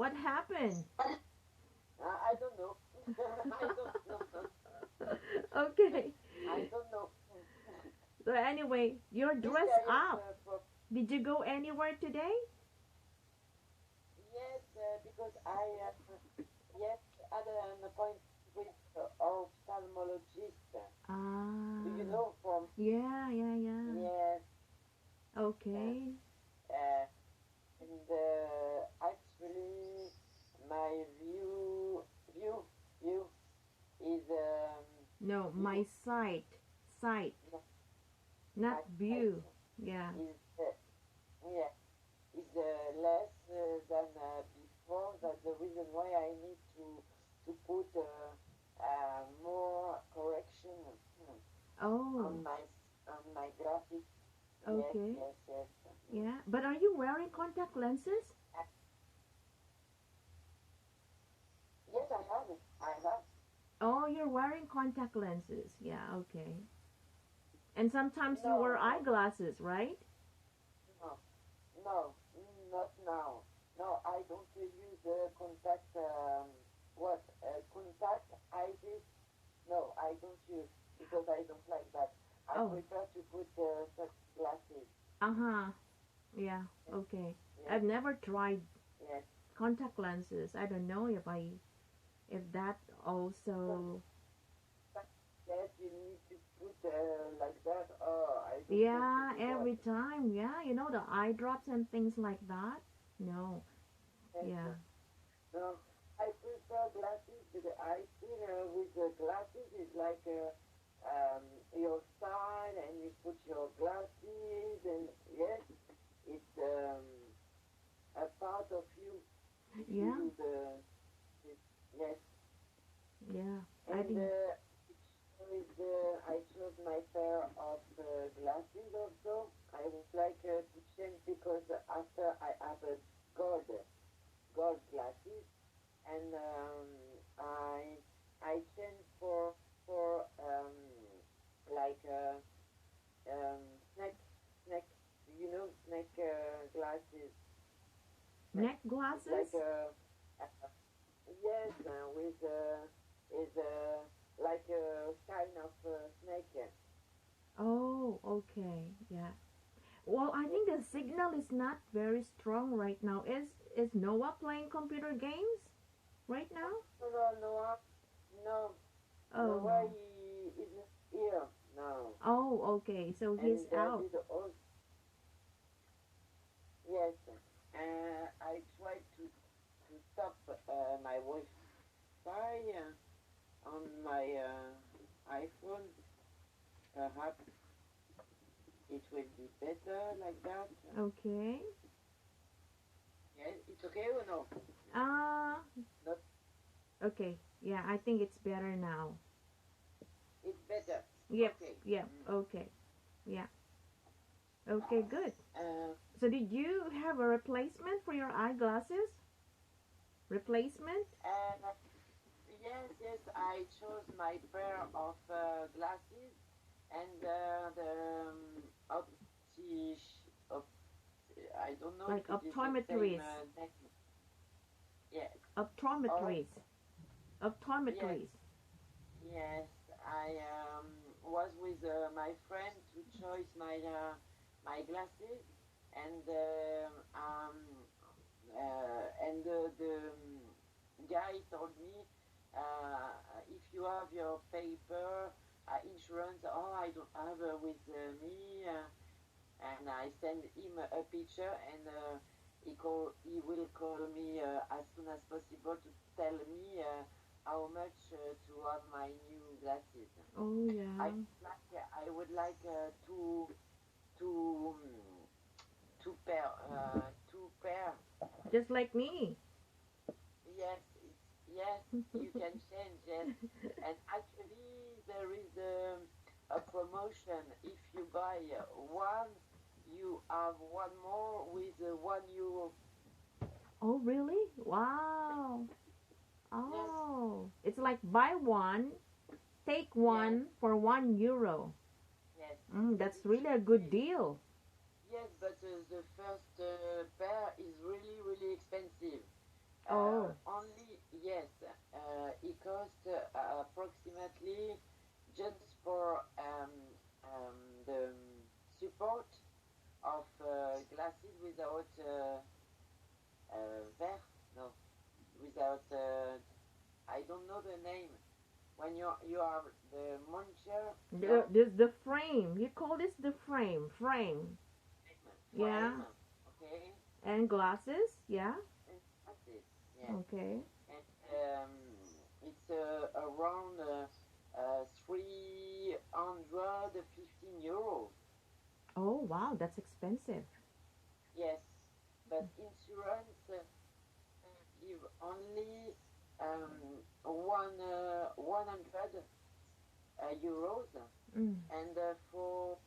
What happened? I don't know. I don't know. Okay. I don't know. So anyway, you're dressed Mysterious up. Did you go anywhere today? yes, because I yes had an appointment with ophthalmologist. Do you Ah. know from Yeah, yeah, yeah. yes, uh, Okay. uh, and actually my view is No, my view sight. Sight, no, not my sight view. Yeah. is yeah is less than before. That's the reason why I need to put more correction Oh, on my graphics. Yes, okay. yes, yes. Yeah. But are you wearing contact lenses? Uh, yes, I have it. I have. Oh, you're wearing contact lenses. Yeah, okay. And sometimes you wear No, no, eyeglasses, right? no, no, not now. No, I don't use contact. Contact iris? No, I don't use because I don't like that. I Oh, prefer to put such glasses. uh-huh. Yeah, okay. Yes, I've never tried yes. contact lenses. I don't know if that also. Contact, yes, you need to put like that. Oh, I don't want to Yeah, do that. every time. Yeah, the eye drops and things like that. No. Yes, Yeah. no, I prefer glasses because I think with the glasses it's like your style and you put your glasses and yes, it's a part of you if you Yeah. use this. Yes, Yeah. I and think. I chose my pair of glasses also. I would like to change because after I have a gold gold glasses and I changed for like um, snake snake you know snake glasses snake. Neck It's like glasses? a yes with is like a kind of snake. Oh, okay. Yeah. Well, I Yes. think the signal is not very strong right now. Is Noah playing computer games right now? No, no, no, no, Oh no way no. he isn't here. No, Oh, okay. So he's and out. did all yes. I tried to stop my Wi-Fi on my iPhone. Perhaps it will be better like that. Okay. Yes, it's okay or no? Uh, Not. okay. Yeah, I think it's better now. It's better. Yep. Okay. Yep. Okay. Yeah. Okay, good. Uh, So did you have a replacement for your eyeglasses? Replacement? and yes, yes, I chose my pair of glasses and the op, I don't know if Like it is the same optometries. name. Yeah. Oh, Optometries. yes, Optometries. yes. I was with my friend to choose my glasses, and the guy told me if you have your paper insurance, oh, I don't have with me, and I send him a picture, and he will call me as soon as possible to tell me how much to have my new glasses. Oh yeah. I would like two two pair. Just like me. Yes, yes, you can change. Yes, and actually there is a promotion. If you buy one, you have one more with €1. Oh really? Wow. Yes, Oh. It's like buy one, take yes, one for €1. yes. That's It's really a good really deal. yes, but the first pair is really really expensive. Oh. Only, yes, it cost approximately just for the support of glasses without verre, no, without, I don't know the name. When you are the monitor, no, The frame. You call this the frame. Frame. Yeah. frame, okay, And glasses. Yeah. and that's it, yes. Okay. And it's around 315 euros. Oh wow, that's expensive. Yes, but insurance give only 100 euros, Mm. and for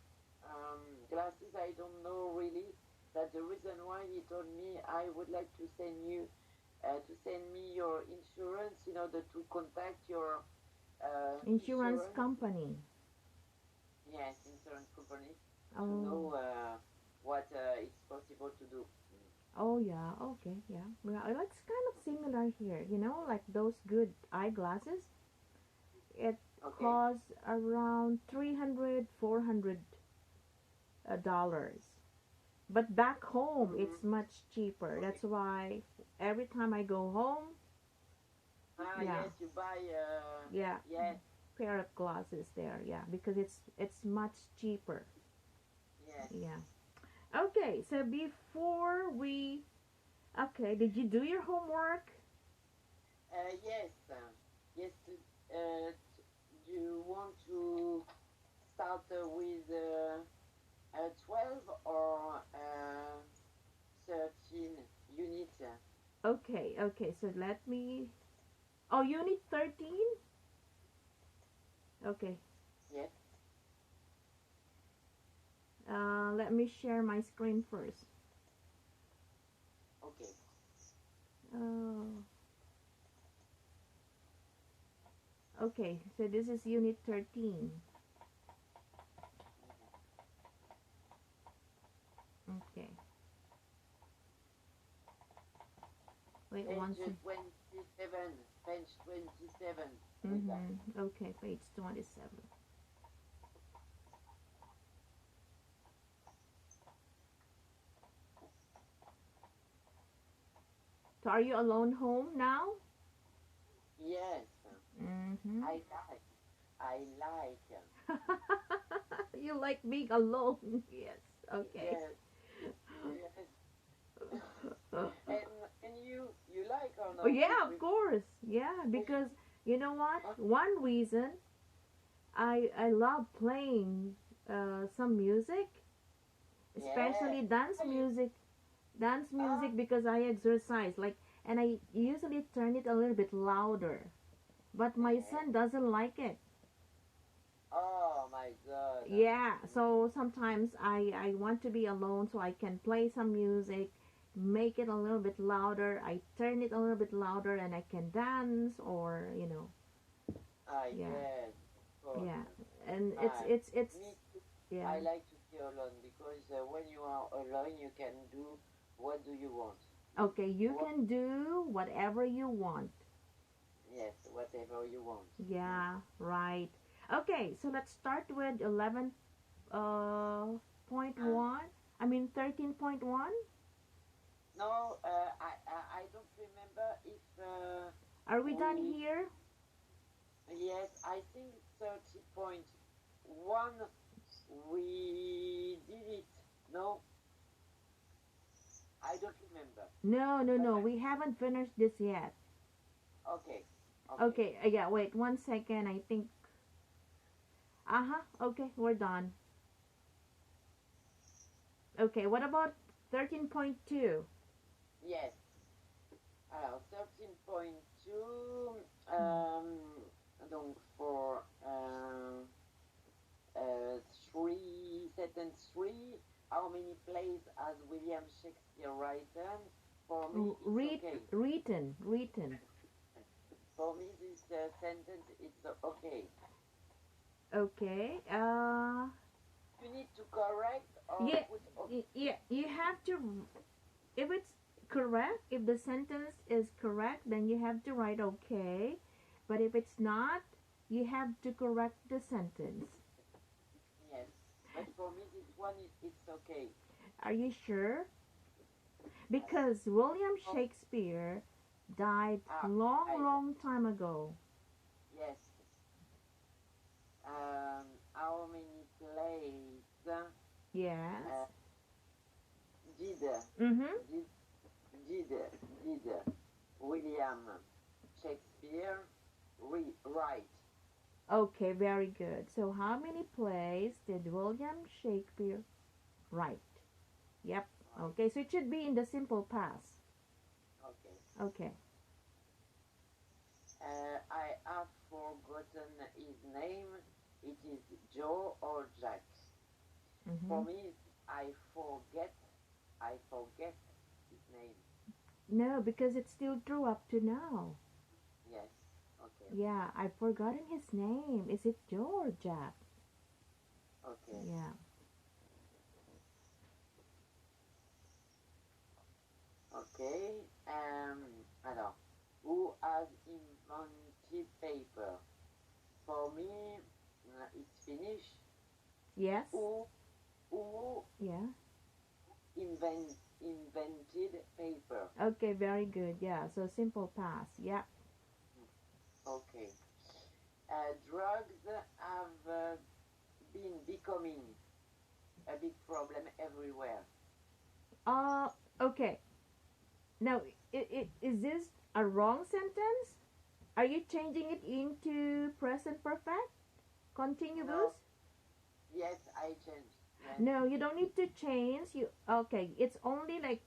glasses, I don't know really. That's the reason why he told me I would like to send me your insurance in order to contact your Insurance insurance, company. yes, insurance company, to Oh. know what it's possible to do. Oh yeah. Okay. Yeah. Well, it's kind of similar here. You know, like those good eyeglasses. It Okay. costs around 300, $400. But back home, it's Mm-hmm. much cheaper. Okay. That's why every time I go home, Ah, yeah, yes, you buy. yeah, Yes, pair of glasses there, yeah, because it's much cheaper. yes. Yeah. Okay, so before we okay, did you do your homework? Yes. Yes. Do you want to start with 12 or 13 units? Okay, okay, so let me oh, unit 13? Okay. Yes. Let me share my screen first. Okay. Oh, okay, so this is unit 13. Okay. Wait one Page second. 27. Page 27. Lisa. Mm-hmm. Okay, page 27. So are you alone home now? Yes. Mm-hmm. I like. I like. You like being alone? Yes. Okay. Yes. Yes. And you like or Oh not to yeah, of prepare? course. Yeah, because you know what? Oh, One reason I love playing some music, yeah. especially dance Ah, you, music. Dance ah, music because I exercise like and I usually turn it a little bit louder. But my yeah. son doesn't like it. Oh my God. Yeah, so sometimes I want to be alone so I can play some music, make it a little bit louder. I turn it a little bit louder and I can dance or, Ah, yeah, yes. Of course. yeah. And it's Ah, it's it's me too. yeah. I like to be alone because when you are alone, you can do what do you want. Okay, you What? can do whatever you want. Yes, whatever you want. Mm. Yeah, right. Okay, so let's start with 11 point Uh, 1. I mean 13.1. no, I don't remember if Are we done we. here? Yes, I think 30.1 we did it. No, I don't remember. No, no, But no. We haven't finished this yet. okay, okay. Okay, yeah, wait one second. I think. Uh-huh. Okay, we're done. Okay, what about 13.2? Yes. 13.2, donc for 3 sentence 3, how many plays has William Shakespeare written? For me, it's okay. Written. For me, this sentence, it's okay. Okay. You need to correct or Yeah, put okay. yeah. You have to. If it's correct. If the sentence is correct, then you have to write okay. But if it's not, you have to correct the sentence. Yes. But for me, this one it's okay. Are you sure? Yes. Because William Oh, Shakespeare died I long time ago. yes. How many plays Yes. did Mm-hmm. did did William Shakespeare write? Okay, very good. So how many plays did William Shakespeare write? Yep. Right. Okay, so it should be in the simple past. Okay. Okay. I have forgotten his name. It is Joe or Jack. Mm-hmm. For me, I forget. I forget his name. No, because it's still true up to now. Yes. Okay. Yeah, I've forgotten his name. Is it Joe or Jack? Okay. Yeah. Okay. Alors, who has invented paper? For me, it's finished. Yes. Who Yeah. invented paper? Okay, very good. Yeah, so simple past. Yeah. Okay. Drugs have been becoming a big problem everywhere. Uh, okay. Now, is this a wrong sentence? Are you changing it into present perfect? Continuous? No, yes, I changed. Yes, No, you don't need to change. You okay? It's only like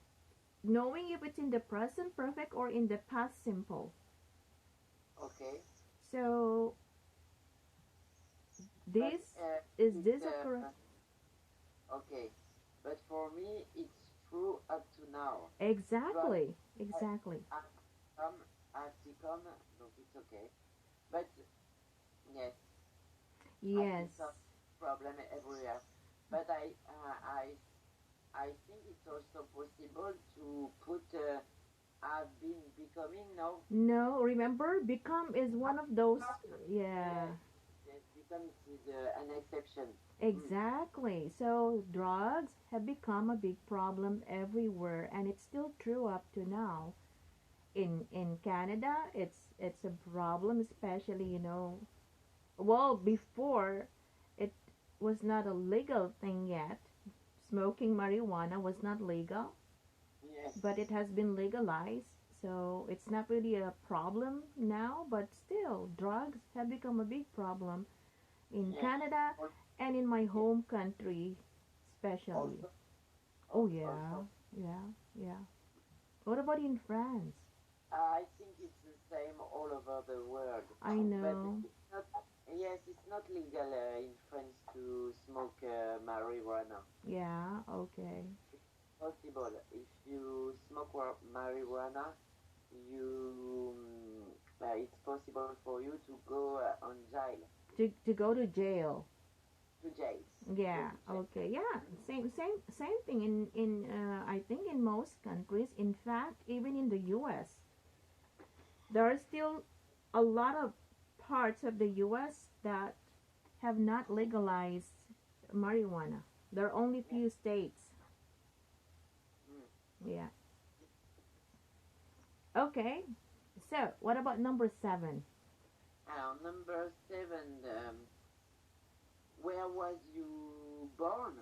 knowing if it's in the present perfect or in the past simple. okay. So But this is it's this a correct? okay. But for me, it's true up to now. Drugs Exactly, have exactly. come, have become, no, it's okay. But yes, have Yes, become problem everywhere. But I think it's also possible to put have been becoming no. no, remember, become is one Have of those. become, Yeah, yes, yes, become is an exception. Mm. exactly. So drugs have become a big problem everywhere, and it's still true up to now. In Canada, it's a problem, especially well, before it was not a legal thing yet. Smoking marijuana was not legal, Yes, but it has been legalized. So it's not really a problem now, but still, drugs have become a big problem in yes. Canada Al- and in my yes. home country, especially. Also, Oh, yeah, also, yeah, yeah. What about in France? I think it's the same all over the world. I But know. it's not. Yes, it's not legal in France to smoke marijuana. Yeah, okay. Possible if you smoke marijuana, it's possible for you to go on jail To go to jail. to jail. Go Yeah, to jail. okay. Yeah, same thing in I think in most countries. In fact, even in the US, there are still a lot of parts of the US that have not legalized marijuana. There are only Yes. few states. Mm. Yeah. Okay. So, what about number 7? Number seven. Where was you born?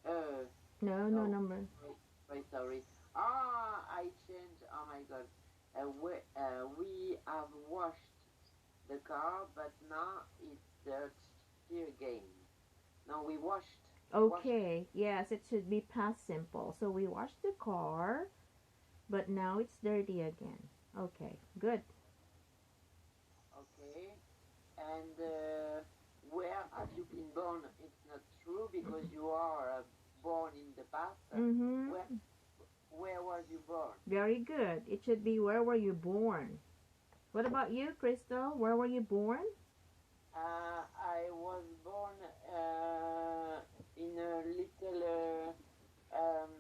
Uh, No, no no. number. Wait, sorry. I changed. Oh my God. We have washed the car, but now it's dirty again. No, we washed. Okay. Yes, it should be past simple. So we washed the car, but now it's dirty again. Okay. Good. Okay. And where have you been born? It's not true because you are born in the past. Mhm. Where where was you born? Very good. It should be where were you born? What about you, Crystal? Where were you born? I was born in a little um,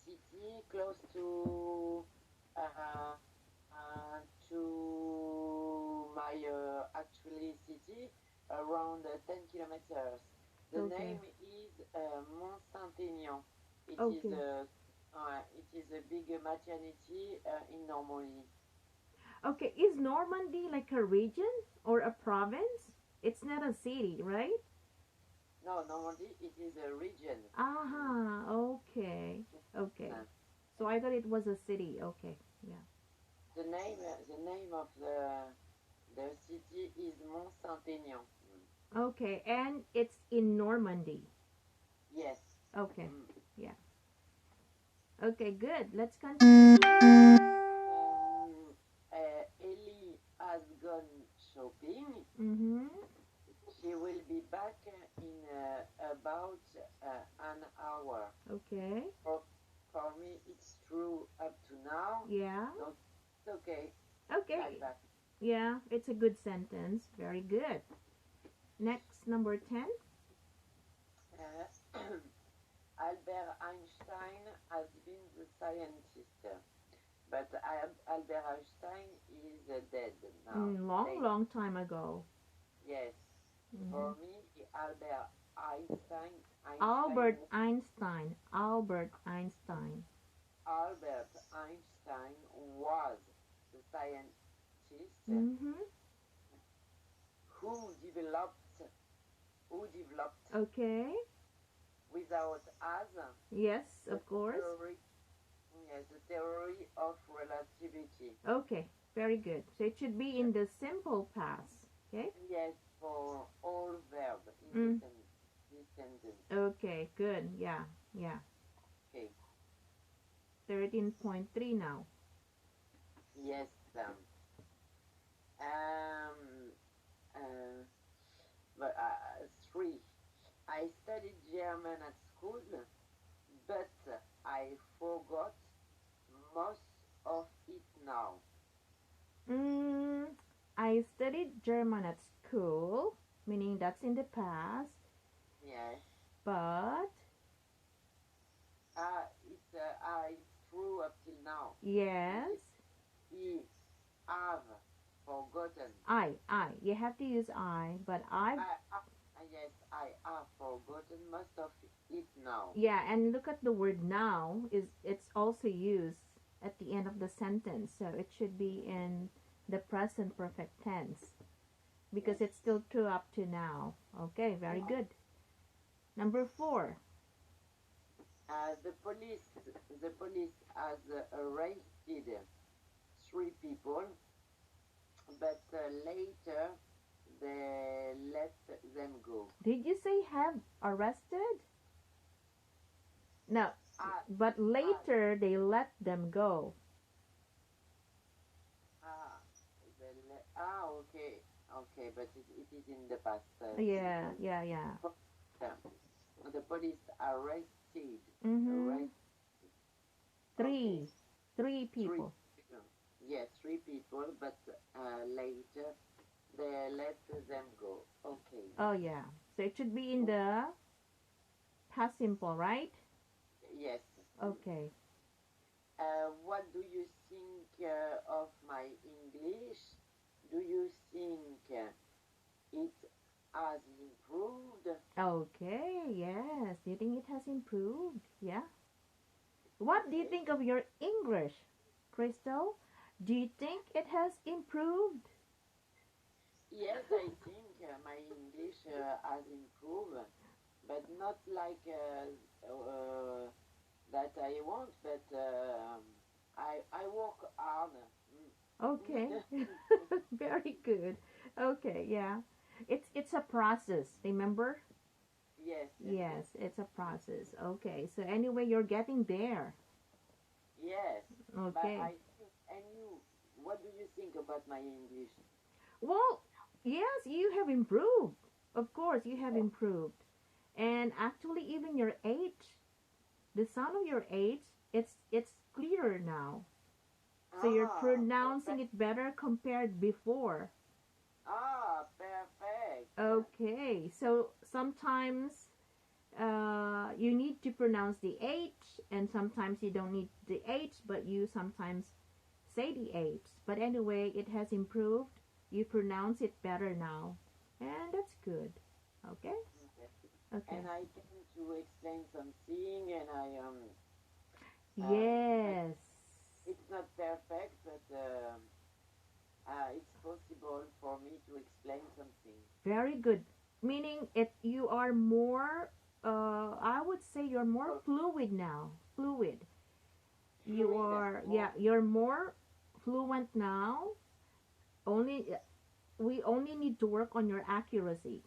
city close to my actually city around 10 kilometers. The Okay. name is Mont Saint-Aignan. Okay. It is a big maternity in Normandy. Okay. Is Normandy like a region or a province? It's not a city, right? No, Normandy, it is a region. Aha. Okay. Okay. Uh, So I thought it was a city. Okay. Yeah. the name of the city is Mont Saint-Aignan. Okay. And it's in Normandy. Yes. Okay. Mm. Yeah. Okay. Good. Let's continue. Ellie has gone shopping. Mm-hmm. She will be back in about an hour. Okay. For, for me, it's true up to now. Yeah. So it's okay. Bye Okay. bye. Yeah. It's a good sentence. Very good. Next, number 10. Uh, Albert Einstein has been the scientist, but Albert Einstein is dead now. Long, Late. long time ago. Yes. Hmm. For me, Albert Einstein, Einstein, Albert Einstein. Albert Einstein. Albert Einstein was the scientist Mm-hmm. who developed who developed Okay. without us Yes, the of course. theory yes, the theory of relativity. Okay. Very good. So it should be in the simple past. Okay. Yes, for all verb in Mm. this sentence. Okay. Good. Yeah. Yeah. Okay. 13.3 now. Yes. Um. Uh, but three. I studied German at school, but I forgot most of it now. Mm, I studied German at school, meaning that's in the past, Yes. but It's true up till now. yes, He have forgotten. you have to use I, but Yes, I have forgotten most of it now. yeah, and look at the word now it's also used at the end of the sentence, so it should be in the present perfect tense Yes. because it's still true up to now. Okay, very good. Number 4. The police has arrested three people, but later they let them go. Did you say have arrested? No, Ah, but later they let them go. ah, okay, but it is in the past. Yeah, yeah, yeah. The police arrested. Mm-hmm. Arrest. Okay, Three three. people. Yes, three people, but later they let them go. Okay. Oh, yeah. So it should be in the past simple, right? Yes. Okay. What do you think of my English? Do you think it has improved? Okay, yes. Do you think it has improved? Yeah. What do you Okay. think of your English, Crystal? Do you think it has improved? Yes, I think my English has improved, but not like that I want, but I work hard. Okay. Very good. Okay, yeah. It's a process, remember? Yes. Yes, it's a process. Okay. So anyway, you're getting there. Yes. But Okay. I think, and you, what do you think about my English? Well, yes, you have improved. Of course, you have Yes. improved. And actually even your H, the sound of your H, it's clearer now. So you're pronouncing Perfect. it better compared before. Perfect. Okay, so sometimes you need to pronounce the H, and sometimes you don't need the H, but you sometimes say the H. But anyway, it has improved. You pronounce it better now. And that's good. Okay? Okay. Okay. And I tend to explain something, and I Yes. it's not perfect, but it's possible for me to explain something. Very good. Meaning it you are more I would say you're more Well, fluid now. Fluid. You fluid, are, yeah, more. you're more fluent now. Only we only need to work on your accuracy.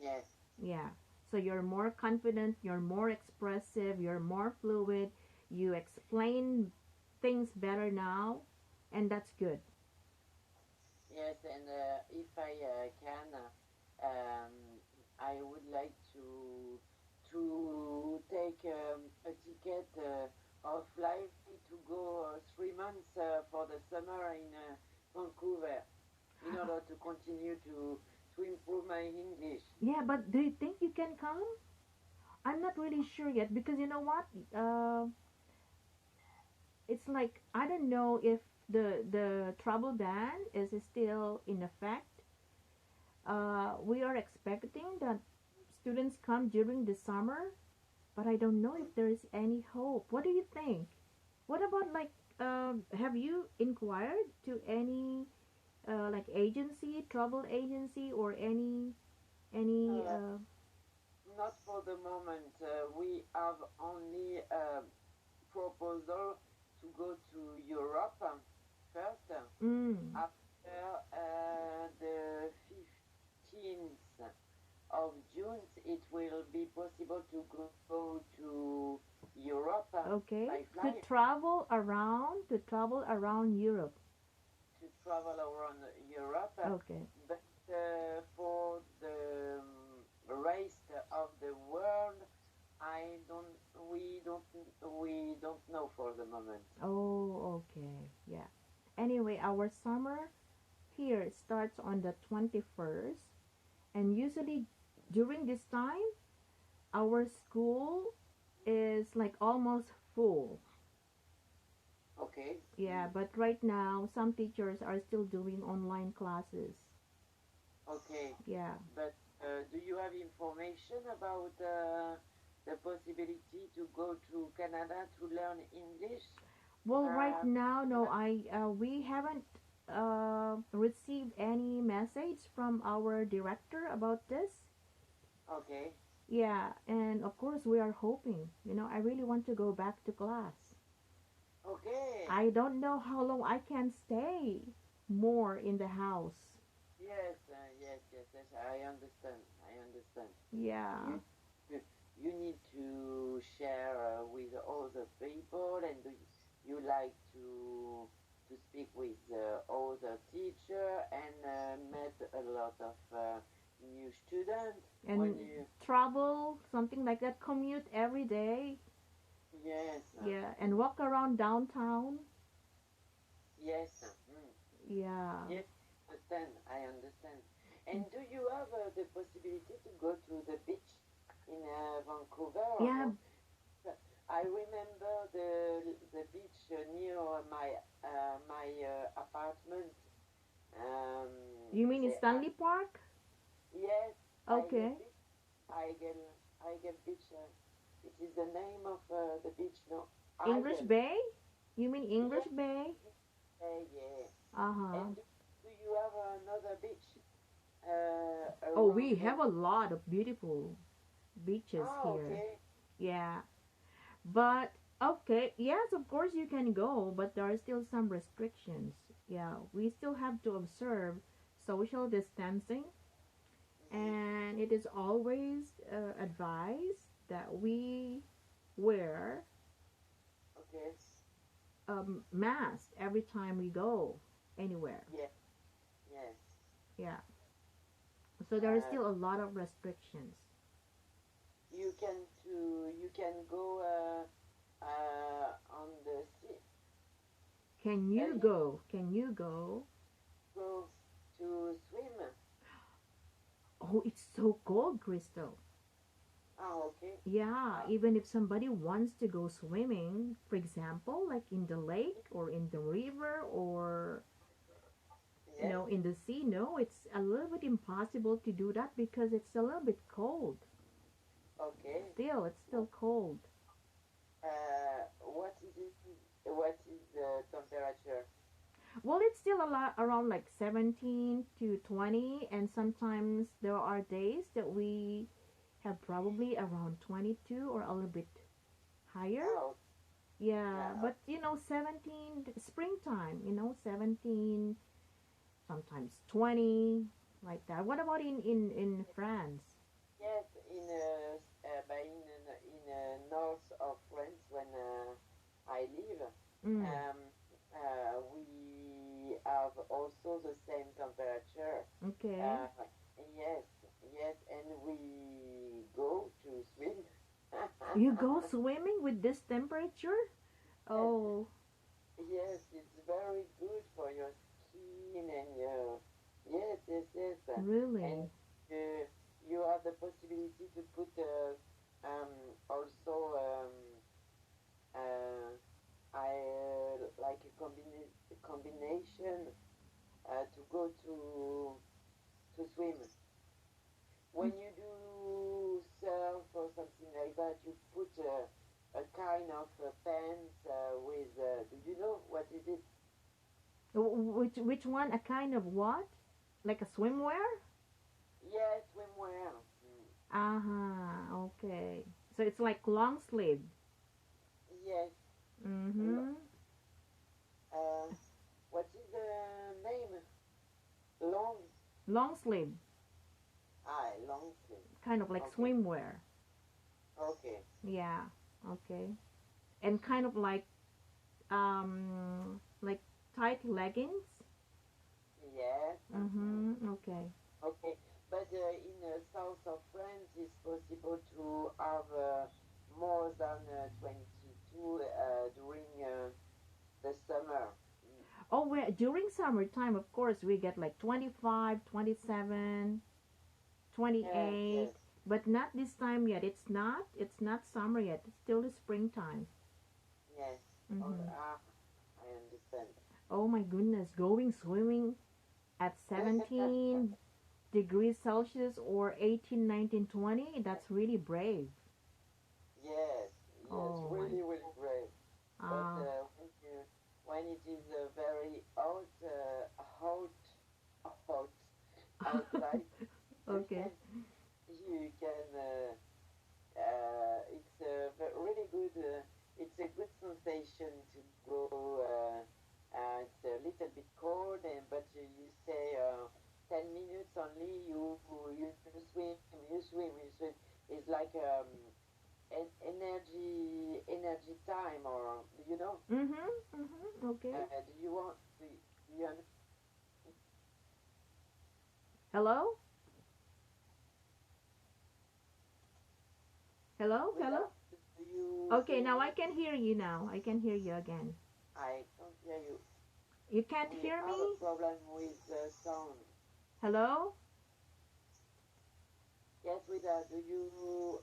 Yes, Yeah. So you're more confident, you're more expressive, you're more fluid, you explain things better now, and that's good. yes, and if I can, um, I would like to take a ticket of flight to go 3 months for the summer in Vancouver in order to continue to improve my English. Yeah, but do you think you can come? I'm not really sure yet because you know what? It's like I don't know if the travel ban is still in effect. We are expecting that students come during the summer, but I don't know if there is any hope. What do you think? What about like have you inquired to any like agency, travel agency, or any Uh, Not for the moment. We have only a proposal to go to Europe first. mm, After the 15th of June, it will be possible to go to Europe okay, by to flight, travel around Europe. to travel around Europe. Okay. But for the rest of the world, I don't. We don't know for the moment. Oh, okay. Yeah. Anyway, our summer here starts on the 21st, and usually during this time, our school is like almost full. Okay. Yeah, but right now, some teachers are still doing online classes. Okay. Yeah. But do you have information about the possibility to go to Canada to learn English? Well, right Uh, now, no, we haven't received any message from our director about this. okay. Yeah, and of course, we are hoping. I really want to go back to class. Okay. I don't know how long I can stay more in the house. Yes. Yes. I understand. I understand. Yeah. You you need to share with other people, and you like to speak with other teacher and met a lot of new students when And you. travel, something like that, commute every day. Yes. Yeah, and walk around downtown. Yes. Mm. Yeah. Yes. Understand. I understand. And do you have the possibility to go to the beach in Vancouver or Yeah, not? I remember the beach near my apartment. Um, you mean in the Stanley Park? yes, Okay. Eagle Eagle Beach. It is the name of the beach. No, English Eagle. Bay? You mean English Yes, Bay? yeah. Uh-huh. And do you have another beach Oh, around we the? have a lot of beautiful beaches Ah, here. okay. Yeah. But okay, yes, of course you can go, but there are still some restrictions. Yeah, we still have to observe social distancing, Hmm. and it is always advised that we wear Okay. a mask every time we go anywhere. Yes. Yes. Yeah. So there is Uh, still a lot of restrictions. you can go on the sea. Can you You go? Can you go? go to swim. Oh, it's so cold, Crystal. Ah, okay. Yeah, Ah, even if somebody wants to go swimming, for example, like in the lake or in the river or Yes. in the sea. No, it's a little bit impossible to do that because it's a little bit cold. Okay. Still, it's still cold. What is it? What is the temperature? Well, it's still a lot around like 17 to 20, and sometimes there are days that we have probably around 22 or a little bit higher. Oh, Yeah, yeah. but 17 springtime, 17, sometimes 20, like that. What about in France? Yes, in north of France, when I live, Mm, um, we have also the same temperature. okay. Uh, yes, yes, and we go to swim. You go swimming with this temperature? Yes, Oh, yes, it's very good for your skin and your, yes, yes, yes, and really? uh, you have the possibility to put um, also uh, I like a combination to go to swim. When you do surf or something like that, you put a kind of pants with. Do you know what is it? Which one? A kind of what? Like a swimwear? Yes, swimwear. Mm. Uh-huh. Okay. So it's like long sleeve. Yes. L- Mm-hmm. Uh, what is the name? Long. Long sleeve, Long sleeve. kind of like Okay. swimwear. Okay. Yeah. Okay. And kind of like tight leggings. Yes. Mm-hmm. Okay. Okay. But in the south of France, it's possible to have more than 22 during the summer. Mm. Oh, during summertime, of course, we get like 25, 27, Yes, 28, yes, but not this time yet. It's not summer yet. It's still the springtime. yes. Oh, Mm-hmm. I understand. Oh my goodness, going swimming at 17 degrees Celsius or 18, 19, 20, that's really brave. Yes, yes, Oh my. really, really great. But Ah, when it is very hot outside, you okay. can you can it's really good. It's a good sensation to go. It's a little bit cold, but you say 10 minutes only. You swim, you swim, you swim. It's like energy time, or Mm-hmm. Mm-hmm. Okay. do you want do you Hello? Hello? with Hello? that? Do you Okay, say now I me? can hear you now. I can hear you again. I can't hear you. You can't We hear have a me? problem with the sound. Hello? Yes, with that. Do you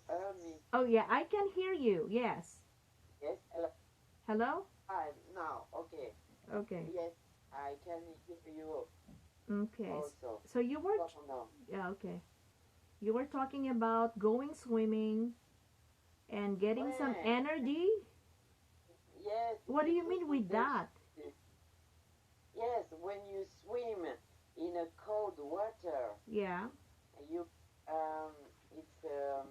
hear me? Oh, yeah, I can hear you. Yes. Yes. Hello. Hello? Now. Okay. Okay. Yes, I can hear you Okay. also. So you were, Oh no. yeah, okay. You were talking about going swimming and getting some Well, energy. yes, it's What do a you good mean with sensation. that? Yes, when you swim in a cold water, Yeah. you it's um,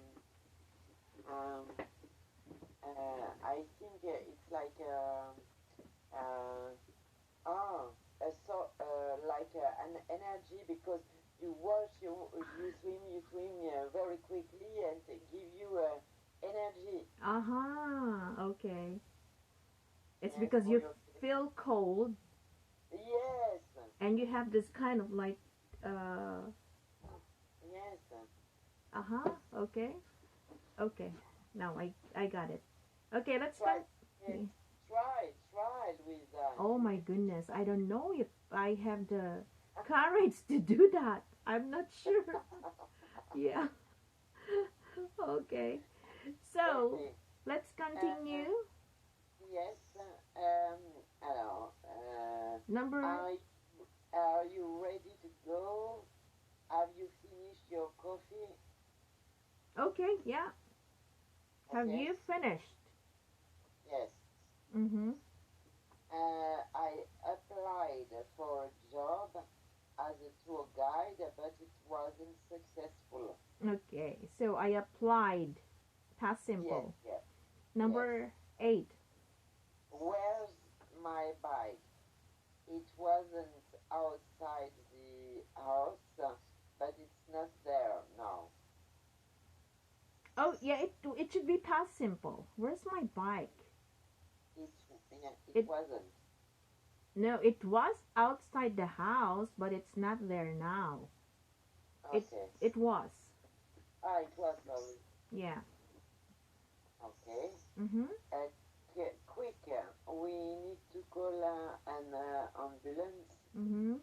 I think it's like uh, ah like an energy, because you swim very quickly, and it give you energy. Uh-huh. Okay. It's Yes, because for you your feel cold yes, and you have this kind of like uh yes. uh-huh. Okay. Okay. Now I got it. Okay, let's Try, yes, continue. try with that. Oh You my will see goodness. I something. don't know if I have the courage to do that. I'm not sure. Yeah. Okay. So, Okay. let's continue. Uh, yes. Alors, Number are you you finished your coffee? Okay, yeah. Have Okay. you finished? Yes. Mm-hmm. I applied for a job as a tour guide, but it wasn't successful. Okay, so I applied. Past Yes, simple. yes, yes. Number 8. Where's my bike? It wasn't outside the house, but it's not there now. Oh, yeah, it should be past simple. Where's my bike? It, yeah, it It wasn't. No, it was outside the house, but it's not there now. It Okay. it was. Ah, it was sorry. Yeah. Okay. Mhm. Quick, we need to call an ambulance. Mhm.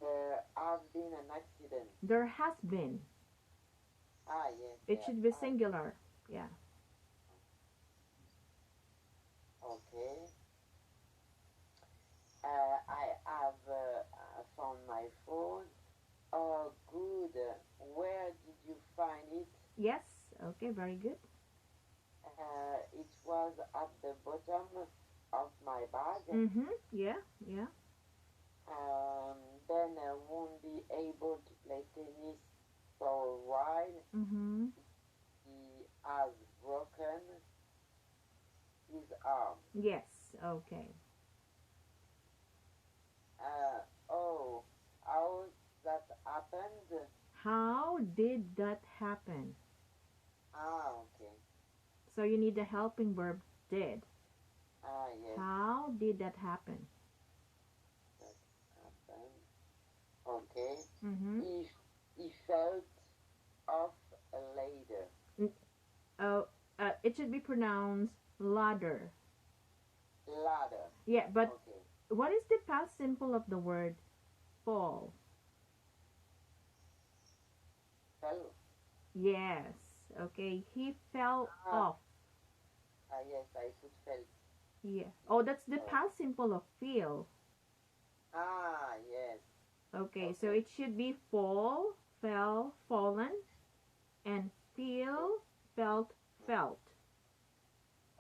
There has been an accident. There has been. Ah, yes, It there should be has. singular. Yeah. Okay. I have found my phone. Oh, good. Where did you find it? Yes. Okay, very good. It was at the bottom of my bag. Mhm. Yeah. Yeah. Ben won't be able to play tennis for a while. Mhm. He has broken his arm. Yes. Okay. Oh, how that happened? How did that happen? Ah, okay. So you need the helping verb did. Ah, yes, How did that happen? that happened. Okay. Mhm. He felt off a ladder. N- Oh, it should be pronounced ladder. Ladder. Yeah, but Okay. what is the past simple of the word fall? Fell. Yes. Okay. He fell Ah, off. yes, I put felt. Yeah. Oh, that's the Oh. past simple of feel. Ah, yes. Okay. So Okay. it should be fall, fell, fallen, and feel, felt, felt.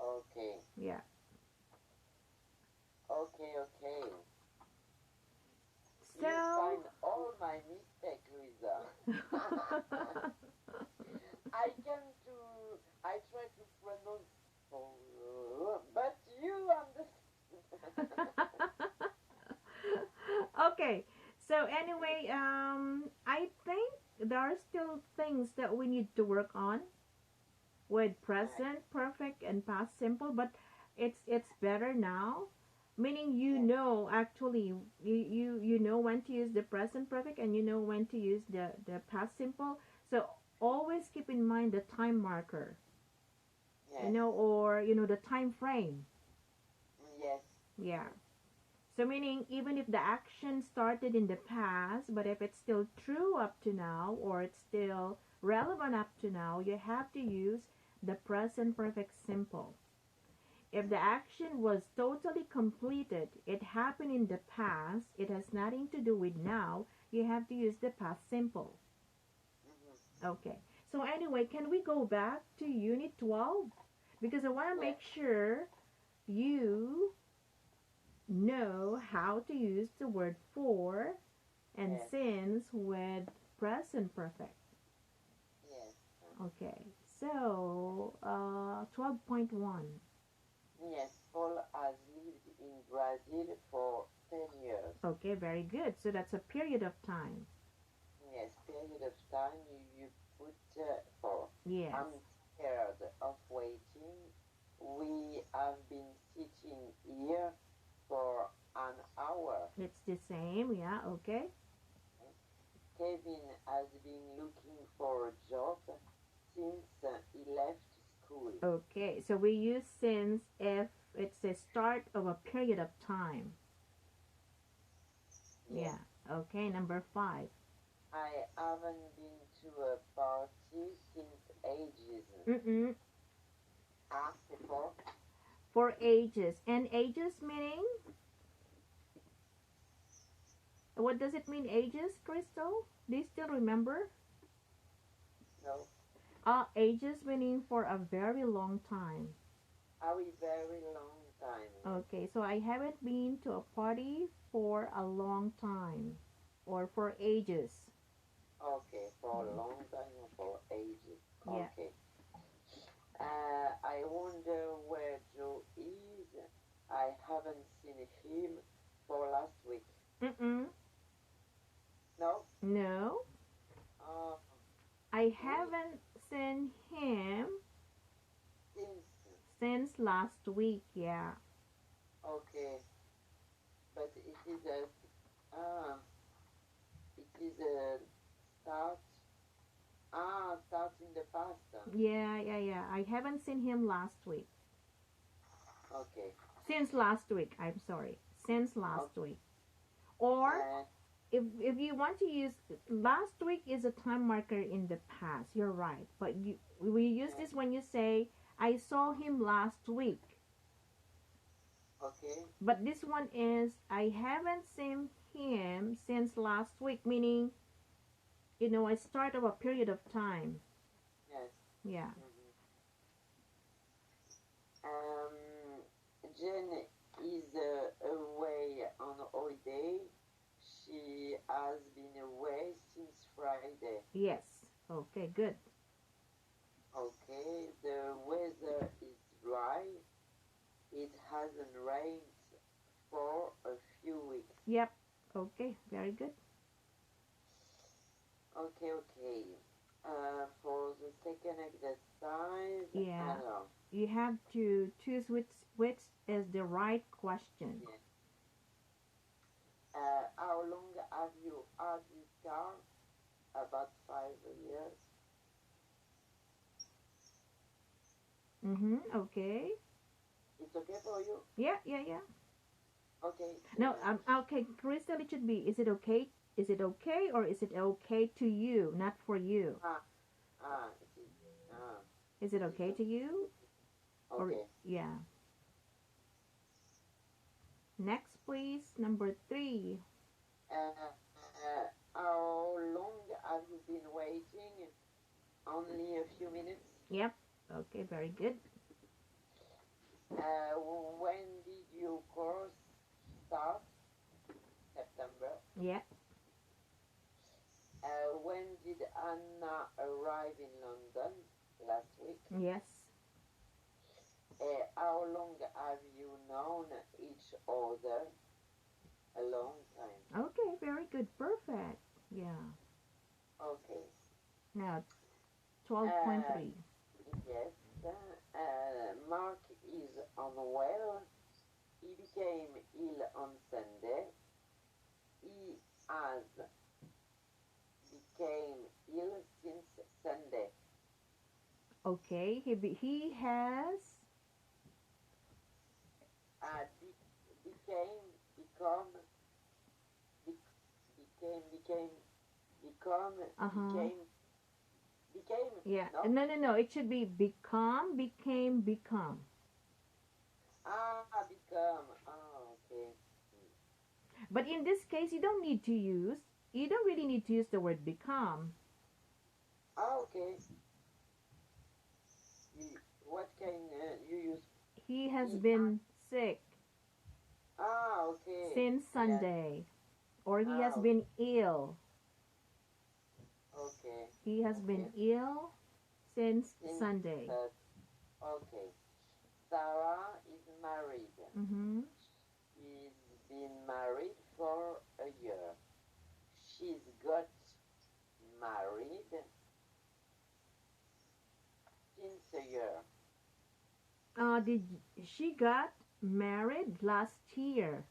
Okay. Yeah. Okay, okay. You So. find all my mistake, Luisa. I can to I try to pronounce but you understand. Okay. So anyway, I think there are still things that we need to work on with present perfect and past simple, but it's better now. Meaning you Yes, know actually you know when to use the present perfect and you know when to use the past simple. So always keep in mind the time marker, yes, or the time frame. yes, Yeah. So meaning even if the action started in the past, but if it's still true up to now or it's still relevant up to now, you have to use the present perfect simple. If the action was totally completed, it happened in the past, it has nothing to do with now, you have to use the past simple. mm-hmm. Okay. So anyway, can we go back to unit 12? Because I want to Yes, make sure you know how to use the word for and yes, since with present perfect. yes, Okay. So, 12.1. yes. Paul has lived in Brazil for 10 years. Okay, very good. So that's a period of time. Yes, period of time you put for. Yes. I'm tired of waiting. We have been sitting here for an hour. It's the same. Yeah, okay. Kevin has been looking for a job since he left school. Okay. So we use since if it's the start of a period of time. Yes, Yeah. Okay, number 5. I haven't been to a party since ages. Mm-mm. Before. For ages. And ages meaning? What does it mean, ages, Crystal? Do you still remember? No. Ages meaning for a very long time. A very long time. Okay, so I haven't been to a party for a long time or for ages. Okay, for a long time or for ages. Yeah. Okay. I wonder where Joe is. I haven't seen him for last week. Mm-mm. No? No, Uh, I we haven't seen him since. since last week. Yeah. Okay, but uh, it is a start. Start in the past. Yeah, yeah, yeah. I haven't seen him last week. Okay. Since last week, I'm sorry. Since last Okay. week. Or Uh, if you want to use last week is a time marker in the past. You're right. But we use yeah. this when you say I saw him last week. Okay. But this one is I haven't seen him since last week, meaning a start of a period of time. Yes. Yeah. Mhm. Um, Jen is away on holiday. She has been away since Friday. Yes. Okay, good. Okay, the weather is dry. It hasn't rained for a few weeks. Yep. Okay, very good. Okay, okay. For the second exercise, Yeah. alors, You have to choose which is the right question. yeah. How long have you had this car? About 5 years. Mhm. Okay. It's okay for you? Yeah, yeah, yeah. Okay. No, okay, Crystal, it should be is it okay? Is it okay or is it okay to you, not for you? Ah, it is. Is it It is okay to you? Or okay. yeah. Next, please. Number 3. How long have you been waiting? Only a few minutes. Yep. Okay, very good. When did your course start? September. Yeah. When did Anna arrive in London? Last week. Yes. How long have you known each other? A long time. Okay, very good. Perfect. Yeah. Okay. Now, Uh, 12.3. yes. Mark is unwell. He became ill on Sunday. He has became ill since Sunday. Okay, he has Became, become, became, become, uh-huh. became, Yeah. no? No, no, no. It should be become, became, become. Become, okay. But in this case, you don't really need to use the word become. Okay. What can you use? He has E, been sick okay. since Yes. Sunday, or he has Okay. been ill. Okay. He has Okay. been ill since Since, Sunday. okay. Sarah is married. Mm-hmm. She's been married for a year. She's got married since a year. Did she got married last year?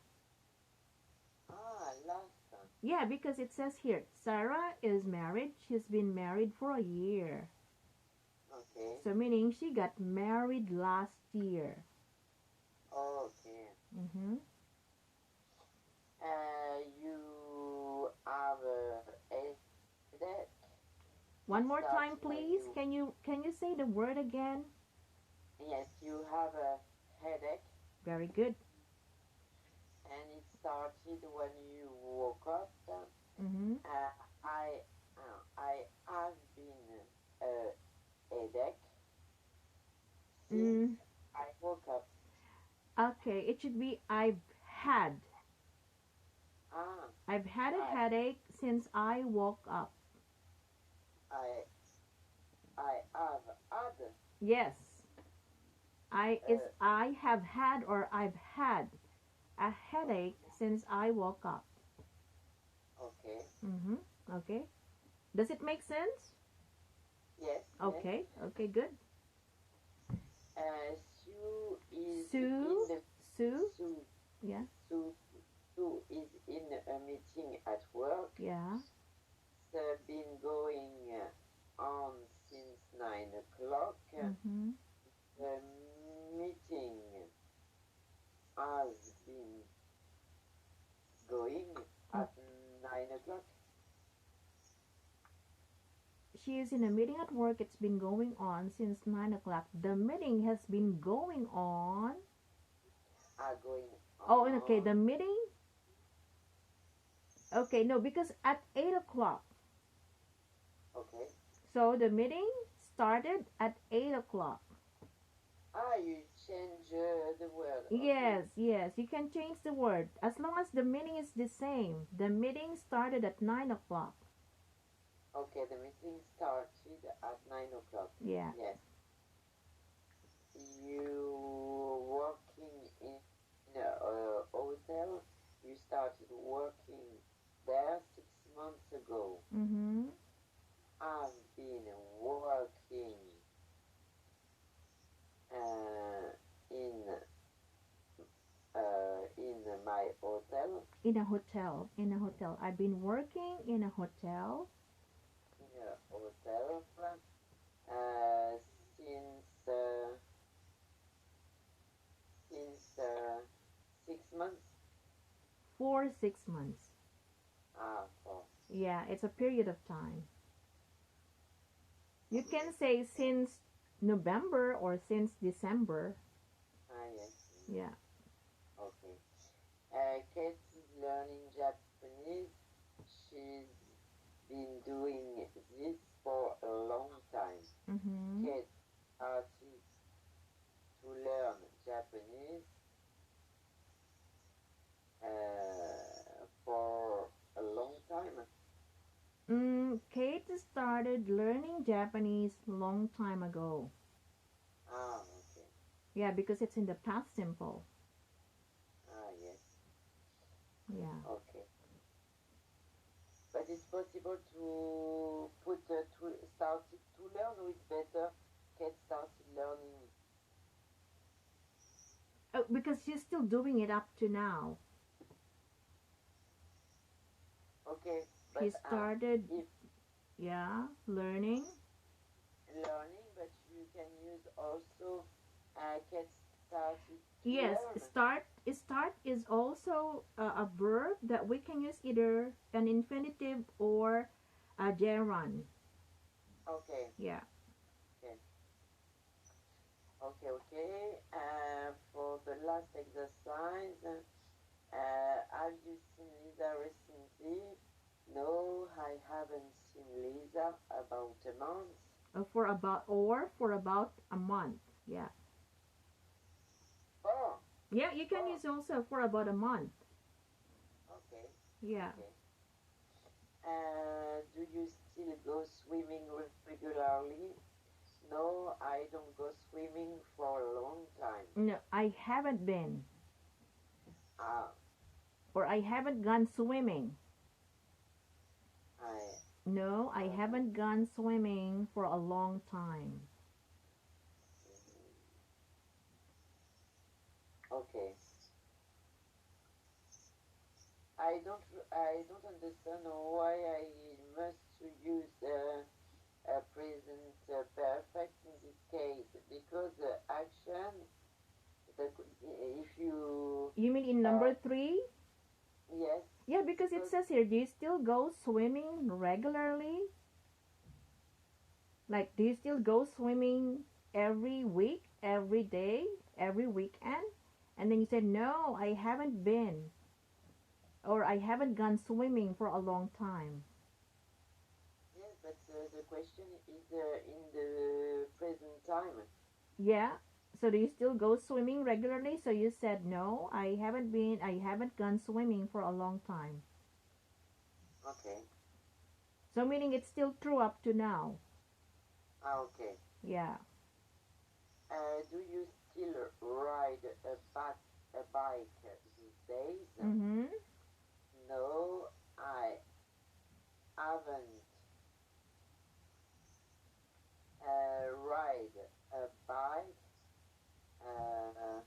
Last time. Yeah, because it says here, Sarah is married. She's been married for a year. Okay. So meaning she got married last year. Okay. Mm-hmm. You have a headache. It One more starts time, when please. you, Can you say the word again? yes, you have a headache, Very good. and it started when you woke up. Mm-hmm. I have been headache since Mm, I woke up. okay, it should be had. Ah, I've had a I headache since I woke up. I I have had Yes, uh, I have had or I've had a headache since I woke up. okay. Mm-hmm. Okay. Does it make sense? Yes, yes. Okay. Okay, good. Sue is in Sue, the Sue, Sue yeah, Sue Sue is in a meeting at work. yeah. It's been going on since 9 o'clock. Mm-hmm. The meeting has been going Oh, at 9 o'clock. she is in a meeting at work. It's been going on since 9 o'clock. The meeting has been going on. Are going Oh, okay. on. The meeting. Okay, no, because at 8 o'clock. Okay. So the meeting started at 8 o'clock. You change the word. Okay. Yes, yes. You can change the word as long as the meaning is the same. The meeting started at 9 o'clock. Okay, the meeting started at 9 o'clock. Yeah. Yes. You working in a hotel. You started working there 6 months ago. Mm-hmm. I've been working uh, in in my hotel In a hotel. In a hotel. I've been working in a hotel in a hotel uh, since uh, since 6 months. for 6 months. For Yeah, it's a period of time. You okay, can say since November or since December. yes, Yeah. okay. Kate is learning Japanese. She's been doing this for a long time. Mm-hmm. Kate started to learn Japanese for a long time. Kate started learning Japanese long time ago. Okay. Yeah, because it's in the past simple. Yes. Yeah. Okay. But it's possible to put to started to learn with better. Kate started learning. Oh, because she's still doing it up to now. Okay, She but started, if yeah, learning. learning, but you can use also Kate started to Yes, learn. start is also a verb that we can use either an infinitive or a gerund. Okay, Yeah. okay, okay. For the last exercise, have you seen Lisa recently? No, I haven't seen Lisa about a month. For about a month. Yeah. Oh, Yeah, you can oh, use also for about a month. okay, Yeah. okay. Do you still go swimming regularly? No, I don't go swimming for a long time. No, I haven't been Ah, or I haven't gone swimming. I No, I haven't. haven't gone swimming for a long time. Okay. I don't understand why I must use a present perfect in this case because the action the if you You mean in uh, number three? yes Yeah, because it because says here, do you still go swimming regularly? Like, do you still go swimming every week, every day, every weekend? And then you said, no, I haven't been. Or I haven't gone swimming for a long time. Yes, but the question is in the present time. Yeah. So do you still go swimming regularly? So you said no, I haven't gone swimming for a long time. Okay. So meaning it's still true up to now. Ah, okay. Yeah. Do you still ride a bike these days? Mm-hmm. No, I haven't ride a bike uh,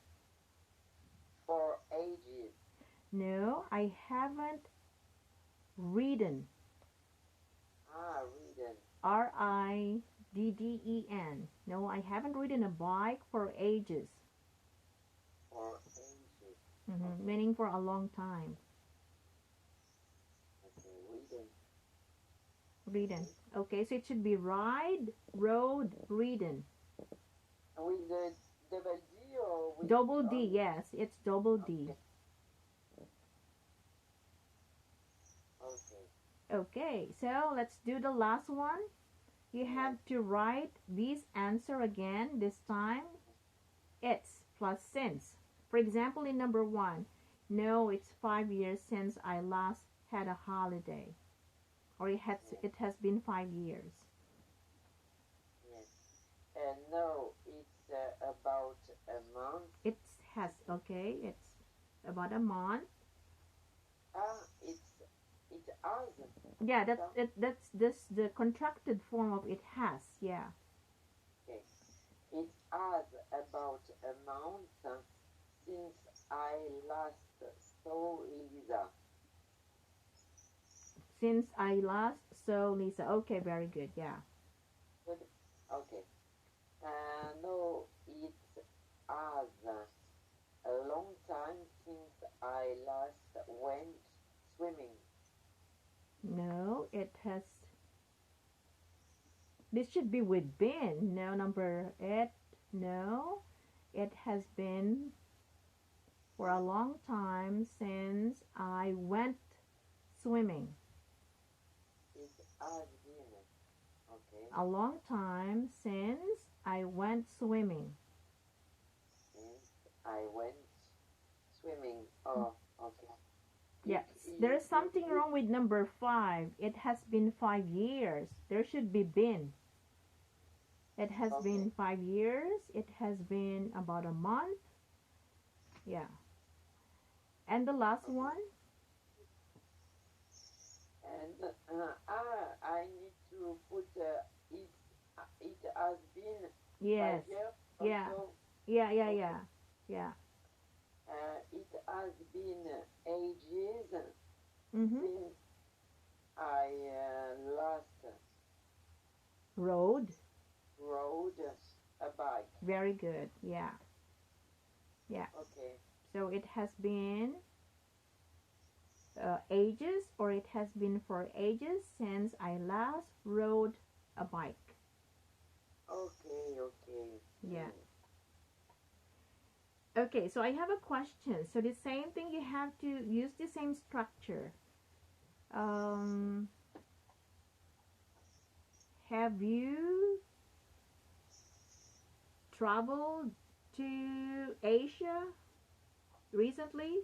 for ages. No, I haven't ridden. Ah, ridden Ridden. No, I haven't ridden a bike for ages. for ages. Okay, Meaning for a long time. okay, ridden. Ridden. Okay. Okay, so it should be ride, road, ridden. With the double D or with Double D, only? yes, it's double D. Okay, okay. Okay, so let's do the last one. You Yes. have to write this answer again. This time, it's plus since. For example, in number one, no, it's 5 years since I last had a holiday. Or Yes. it has been 5 years. Yes. No, it's about a month. It has, okay, it's about a month. Ah, it has. Yeah, that's So, it. That's this the contracted form of it has. Yeah, okay. It has about a month since I last saw Elisa. since I last saw Lisa. Okay, very good. Yeah. Good. Okay. No, it has a long time since I last went swimming. No, it has. This should be with been. No, number it. No, it has been for a long time since I went swimming. It has been. Okay. A long time since I went swimming. Since I went swimming. Oh, okay. Yes, It there is. is something wrong with number five. It has been 5 years. There should be been. It has Okay. been 5 years. It has been about a month. Yeah. And the last Okay. one? And I need to put it. It has been five Yes. years Yeah. also. Yeah, yeah, Okay. yeah. Yeah. It has been ages Mm-hmm. since I last Road. rode a bike. Very good. Yeah. Yeah. Okay. So it has been ages, or it has been for ages since I last rode a bike. Okay. Okay. Yeah. Okay, so I have a question. So the same thing, you have to use the same structure. Um, have you traveled to Asia recently?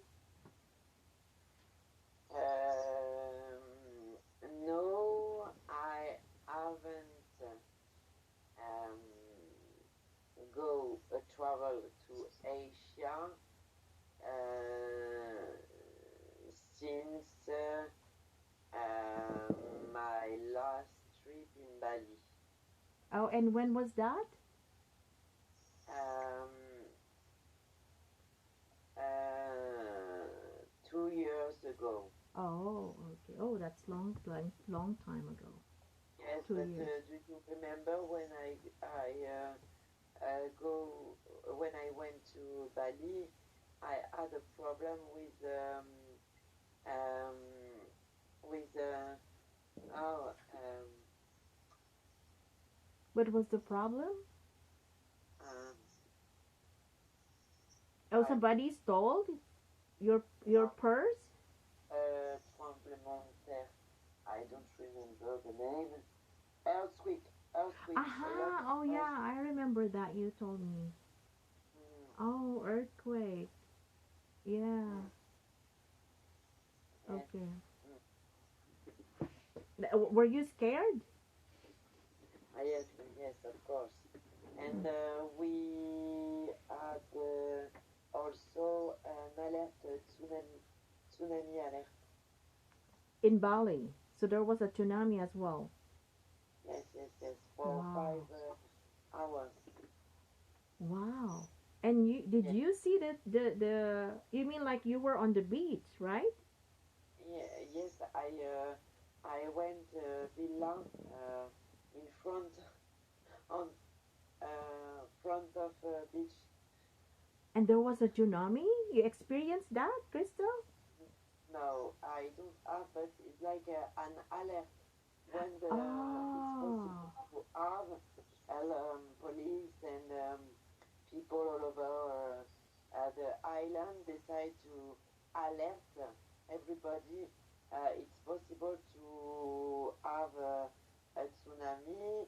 No, I haven't um, go travel to Asia since my last trip in Bali. Oh, and when was that? Um, 2 years ago. Oh, okay. Oh, that's long time ago. Yes, Two but years. do you remember when go when I went to Bali? I had a problem um, with oh What was the problem? um, Oh, I somebody stole your no purse? the mountain. I don't remember the name. Earthquake, earthquake, a lot Aha! of Oh yeah, earthquake. I remember that you told me. Mm, Oh, earthquake. Yeah. mm, and Okay. mm, Were you scared? yes, yes, of course. And Mm. we had also an alert, tsunami alert. In Bali. So there was a tsunami as well. Yes, yes, yes, for five Wow. hours. Wow. And you did Yes, you see the you mean like you were on the beach, right? yes, I went villa in front on front of beach. And there was a tsunami? You experienced that, Crystal? No, I don't have, but it's like an alert when it's possible Oh. to have police and people all over the island decide to alert everybody. It's possible to have a tsunami.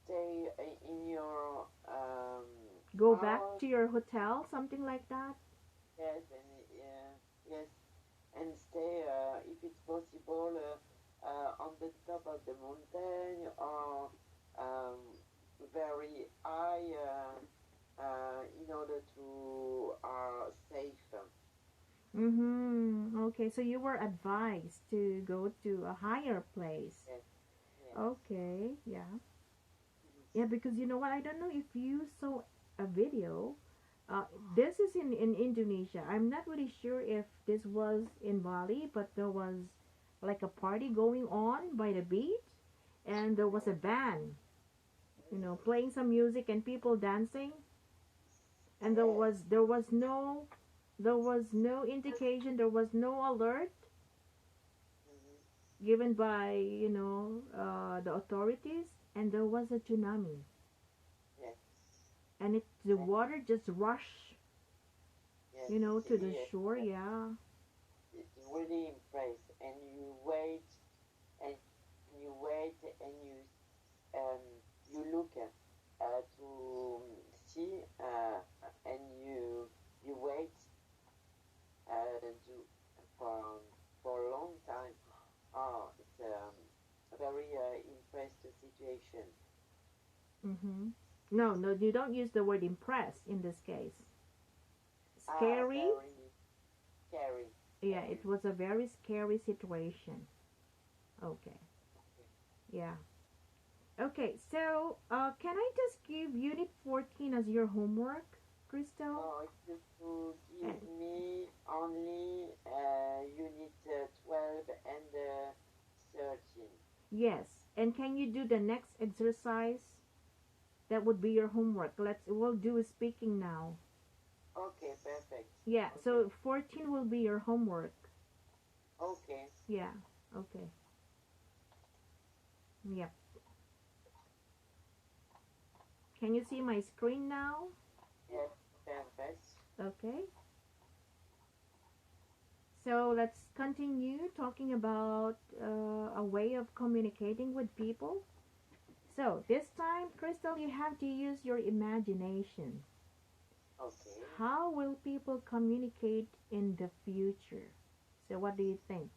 Stay in your Go back house. to your hotel, something like that? Yes, and yes, and stay if it's possible on the top of the mountain or um, very high in order to safe. Mm-hmm. Okay, so you were advised to go to a higher place. Yes, yes. Okay, yeah. Mhm. Yeah, because you know what? I don't know if you saw a video. Uh, this is in Indonesia. I'm not really sure if this was in Bali, but there was like a party going on by the beach, and there was a band, playing some music and people dancing, and Yes. there was no indication, there was no alert Mhm. given by the authorities, and there was a tsunami, Yes. and the Yes. water just rushed Yes. to the See, shore. Yeah. it's really impressed, and you wait, and you wait, and um, you look to see, and you wait to for for a long time. Oh, it's a very impressed situation. Mhm. No, no, you don't use the word impressed in this case. Ah, Scary. very scary, Yeah, it scary. was a very scary situation. Okay. Okay. Yeah. Okay, so can I just give Unit 14 as your homework, Crystal? No, you could give And me only unit 12 and 13. yes, and can you do the next exercise? That would be your homework. We'll do speaking now. Okay, perfect. Yeah, Okay, so 14 will be your homework. okay. Yeah. Okay. Yep. Can you see my screen now? Yes, perfect. Okay. So let's continue talking about a way of communicating with people. So this time, Crystal, you have to use your imagination. Okay. How will people communicate in the future? So what do you think?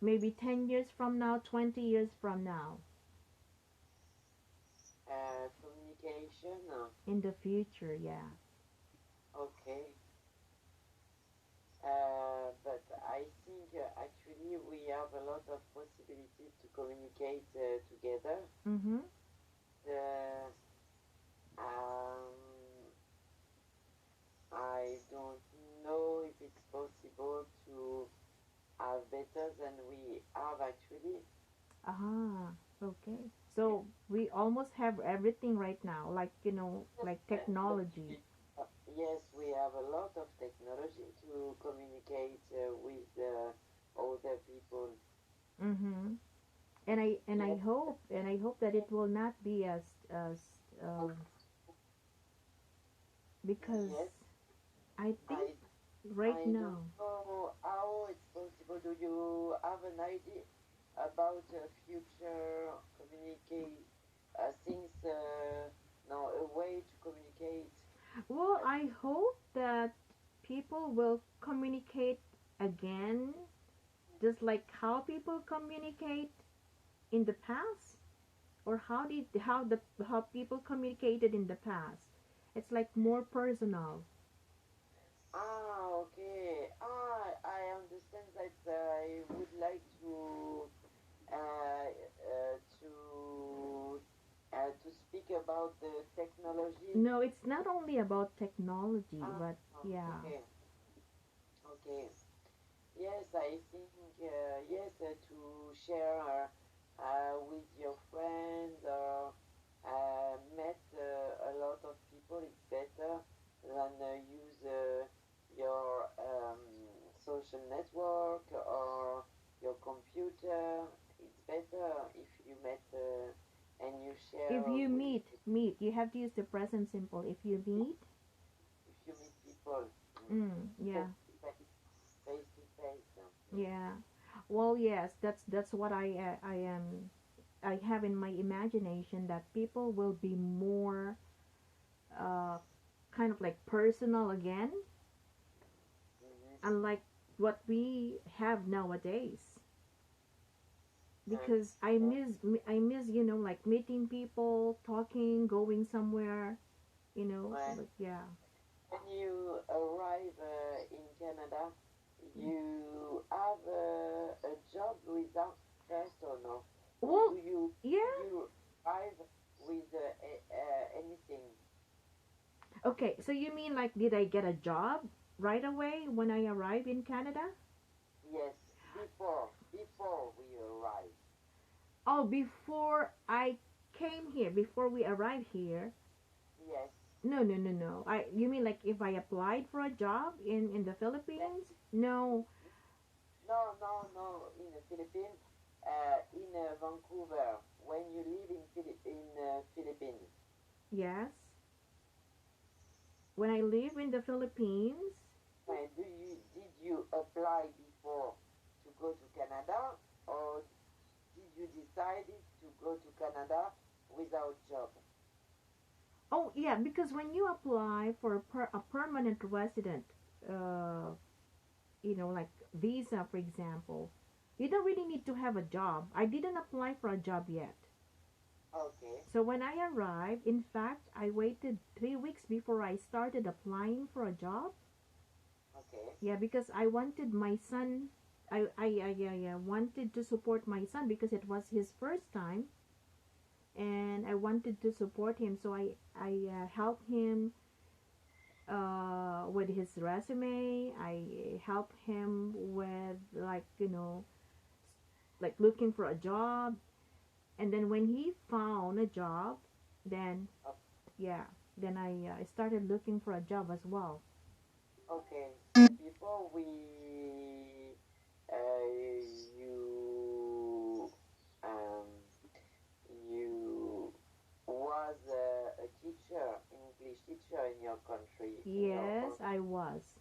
Maybe 10 years from now, 20 years from now, Communication. in the future, yeah. Okay. But I think actually we have a lot of possibilities to communicate together. Mm-hmm. Uh, um, I don't know if it's possible to have better than we have actually. Ah, okay. Yes, So we almost have everything right now, like, yes, like but technology. yes, we have a lot of technology to communicate with other people. Mm-hmm. And I Yes, hope that it will not be as oh, because yes, I think I right I don't now. know how it's possible. Do you have an idea about future communicate things? No, a way to communicate. Well, Uh, I hope that people will communicate again, just like how people communicate in the past, or how people communicated in the past. It's like more personal. okay. I understand that I would like to speak about the technology. No, it's not only about technology, Ah, but yeah. okay, okay. Yes, I think yes to share with your friends or met a lot of people. It's better than use your social network or your computer. It's better if you met and you share If you with meet, you have to use the present simple. If you meet, if you meet people yeah, face to face, face to face. yeah. Well, yes, that's what I am. I have in my imagination that people will be more uh, kind of like personal again, Mm-hmm. unlike what we have nowadays. Because Yes, yes. I miss like meeting people, talking, going somewhere, Well, like yeah. when you arrive in Canada, you have a job without first or no? Or Well, did yeah. you arrive with anything? Okay, so you mean like did I get a job right away when I arrived in Canada? Yes, before we arrive. Oh, before I came here, before we arrived here. Yes, No, no, no, no. I You mean like if I applied for a job in the yes. Philippines? No. No, no, no. In the Philippines, in Vancouver, when you live in Philippines. Yes. When I live in the Philippines, Did you apply before to go to Canada, or did you decide to go to Canada without job? oh yeah, because when you apply for a permanent resident, uh, like visa, for example, you don't really need to have a job. I didn't apply for a job yet. Okay, So when I arrived, in fact, I waited 3 weeks before I started applying for a job. okay, Yeah, because I wanted my son. I wanted to support my son because it was his first time, and I wanted to support him. So I helped him with his resume. I helped him with like like looking for a job. And then when he found a job, then o- yeah, then I started looking for a job as well. okay. So before you um, you was a teacher, English teacher in your country, in your Yes, own. I was.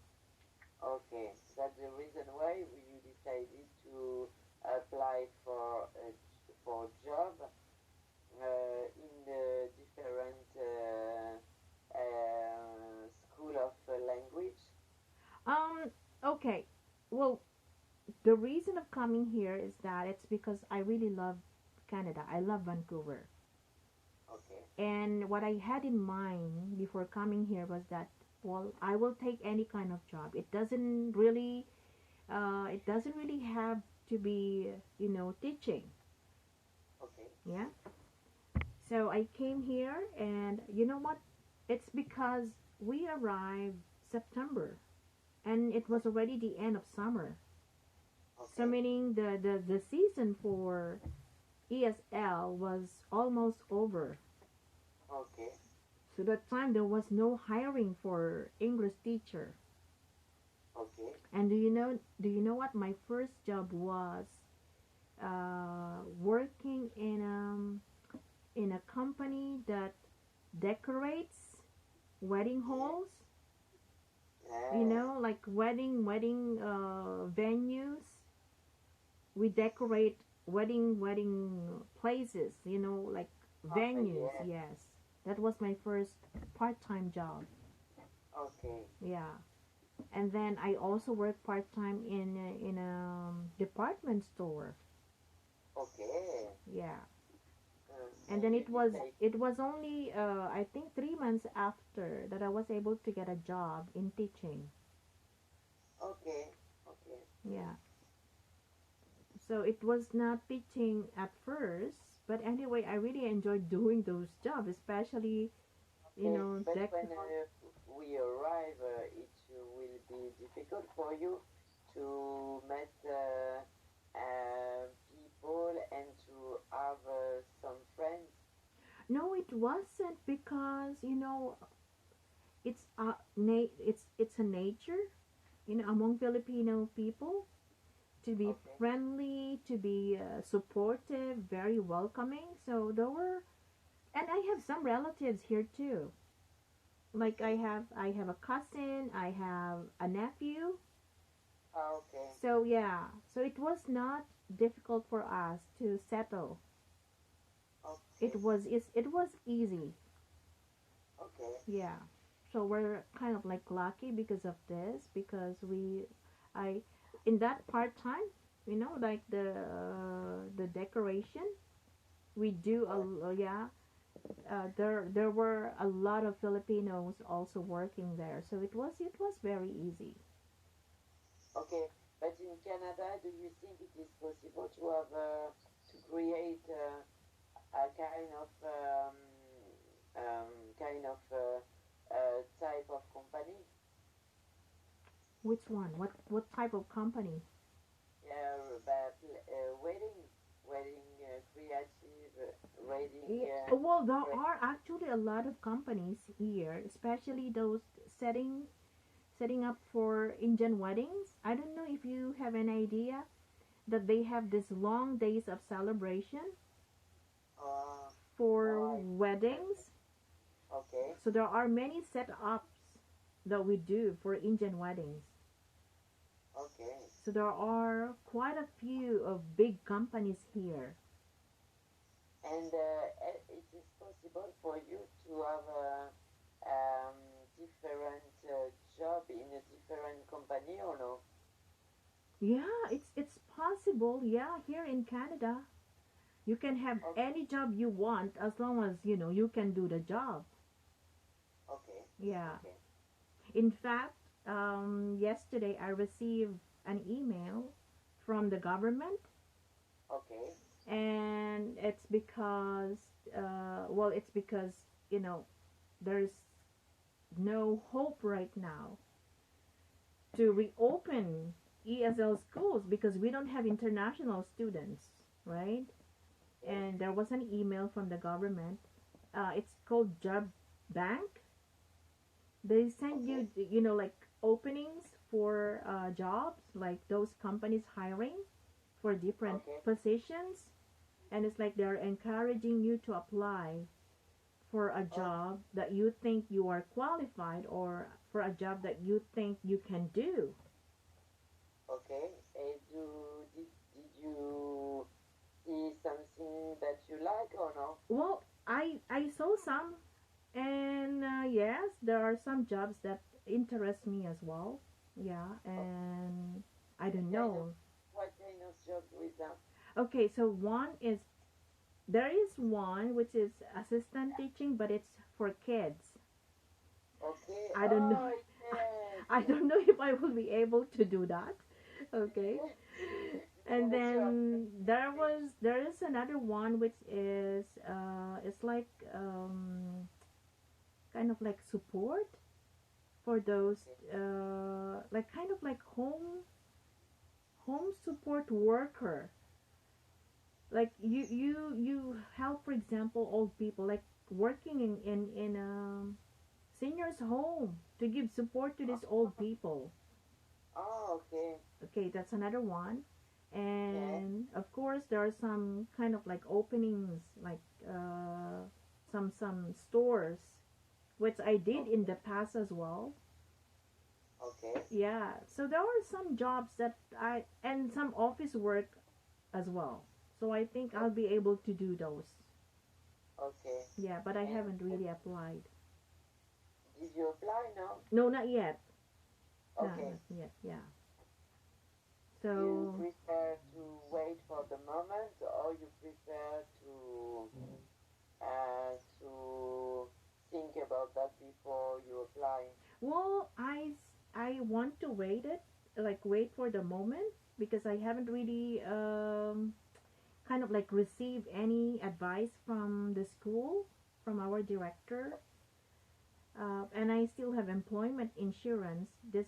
Okay, that's the reason why you decided to apply for job in the different school of language. Um. Okay. Well, the reason of coming here is that it's because I really love Canada. I love Vancouver. Okay, And what I had in mind before coming here was that, well, I will take any kind of job. It doesn't really have to be, teaching. okay, Yeah. So I came here, and you know what? It's because we arrived September, and it was already the end of summer. So okay, meaning the season for ESL was almost over. okay, So that time there was no hiring for English teacher. okay. And do you know what my first job was? Working in a company that decorates wedding halls. You Yes. know, like wedding venues. We decorate wedding places, you know, like venues. Yes. Yes, that was my first part-time job. Okay. Yeah, and then I also worked part-time in a department store. Okay. Yeah, So and then you it did was take. it was only I think 3 months after that I was able to get a job in teaching. Okay. Okay. Yeah, so it was not teaching at first, but anyway I really enjoyed doing those jobs, especially you Okay. know But dec- when we arrive, it will be difficult for you to meet people and to have some friends. no, it wasn't because you know it's a nature, you know, among Filipino people to be Okay. friendly, to be supportive, very welcoming. So there were, and I have some relatives here too. Like Okay. I have a cousin, I have a nephew. Ah, okay. So yeah, so it was not difficult for us to settle. Okay. It was easy. Okay. Yeah. So we're kind of like lucky because of this because I in that part time, you know, like the decoration, we do Oh, yeah. There were a lot of Filipinos also working there, so it was very easy. okay. But in Canada, do you think it is possible to have to create a kind of type of company? Which one? What type of company? Yeah, but wedding creative, wedding. Yeah, well, there are actually a lot of companies here, especially those setting setting up for Indian weddings. I don't know if you have an idea that they have this long days of celebration Uh, for no, weddings. okay, So there are many setups that we do for Indian weddings. okay. So there are quite a few of big companies here. And it is possible for you to have a um, different job in a different company or no? Yeah, it's possible. Yeah, here in Canada, you can have Okay, any job you want as long as you know you can do the job. okay, Yeah. okay, In fact, yesterday I received an email from the government, okay, and it's because, it's because you know there's no hope right now to reopen ESL schools because we don't have international students, right? yes, And there was an email from the government. It's called Job Bank. They send okay, you, you know, like openings for jobs, like those companies hiring for different okay, positions, and it's like they're encouraging you to apply for a okay, job that you think you are qualified or for a job that you think you can do. okay. Did you see something that you like or no? Well, I saw some, and yes, there are some jobs that interest me as well. Yeah, Okay. and I What don't kind of know. what kind of job with them? Okay, so one is there is one which is assistant teaching, but it's for kids. Okay. I don't know. Oh yes. I don't know if I will be able to do that. Okay. And But you have then finished. there is another one which is it's like kind of like support for those Okay. like kind of like home support worker. Like you help, for example, old people, like working in a seniors home to give support to these old Oh, people. oh, okay. Okay, that's another one. Yes. And of course there are some kind of like openings like some stores which I did in Okay. the past as well. Okay. Yeah, so there are some jobs that I and some office work as well. So I think I'll be able to do those. Okay. Yeah, but I And haven't really applied. did you apply now? No, not yet. No, Okay. not yet. Yeah. You So, prefer to wait for the moment, or you prefer to think about that before you apply? well, I want to wait it, like wait for the moment because I haven't really kind of like received any advice from the school, from our director, and I still have employment insurance. This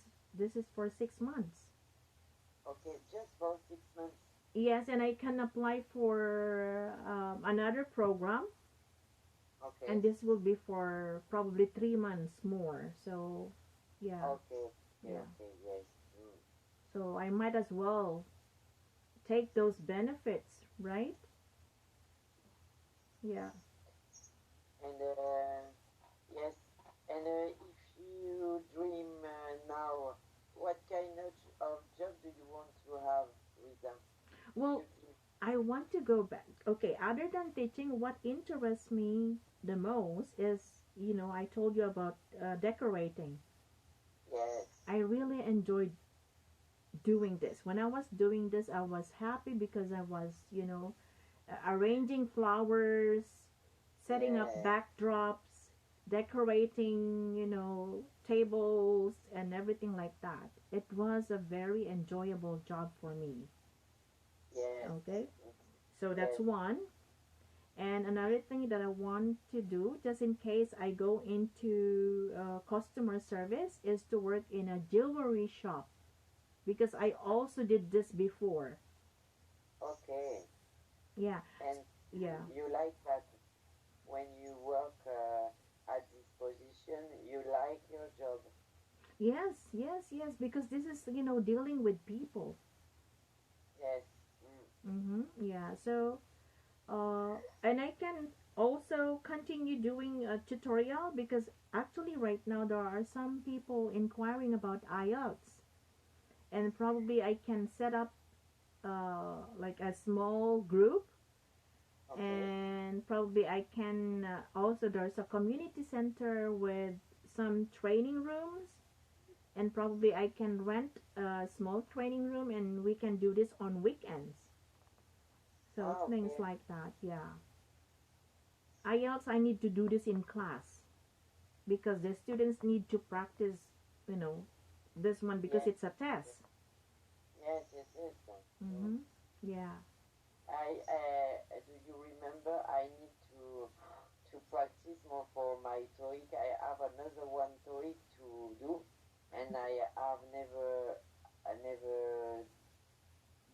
is for 6 months. Okay, just for 6 months. Yes, and I can apply for another program, Okay. and this will be for probably 3 months more. So, yeah, Okay. Okay. yeah. Okay. Yes. Mm. So I might as well take those benefits, right? Yeah. And yes. And if you dream now, what kind of job do you want to have with them? If you Well, dream, I want to go back. Okay, other than teaching, what interests me the most is, I told you about decorating. yes, I really enjoyed doing this. When I was doing this, I was happy because I was, arranging flowers, setting up yes, backdrops, decorating, tables and everything like that. It was a very enjoyable job for me. yes, Okay, so that's yes. one. And another thing that I want to do, just in case I go into customer service, is to work in a jewelry shop because I also did this before. Okay. Yeah, And yeah. you like that when you work at this position, you like your job. Yes, yes, yes, because this is, dealing with people. Yes. Mm. Yeah, so, and I can also continue doing a tutorial because actually right now there are some people inquiring about IELTS, and probably I can set up like a small group, Okay. and probably I can also, there's a community center with some training rooms, and probably I can rent a small training room and we can do this on weekends. So Ah, things okay. like that, yeah. I need to do this in class because the students need to practice, you know, this one because Yes. it's a test. Yes. Yes. Yes. Mm. Mm-hmm. Yeah. Do you remember? I need to practice more for my TOEIC. I have another one TOEIC to do, and I never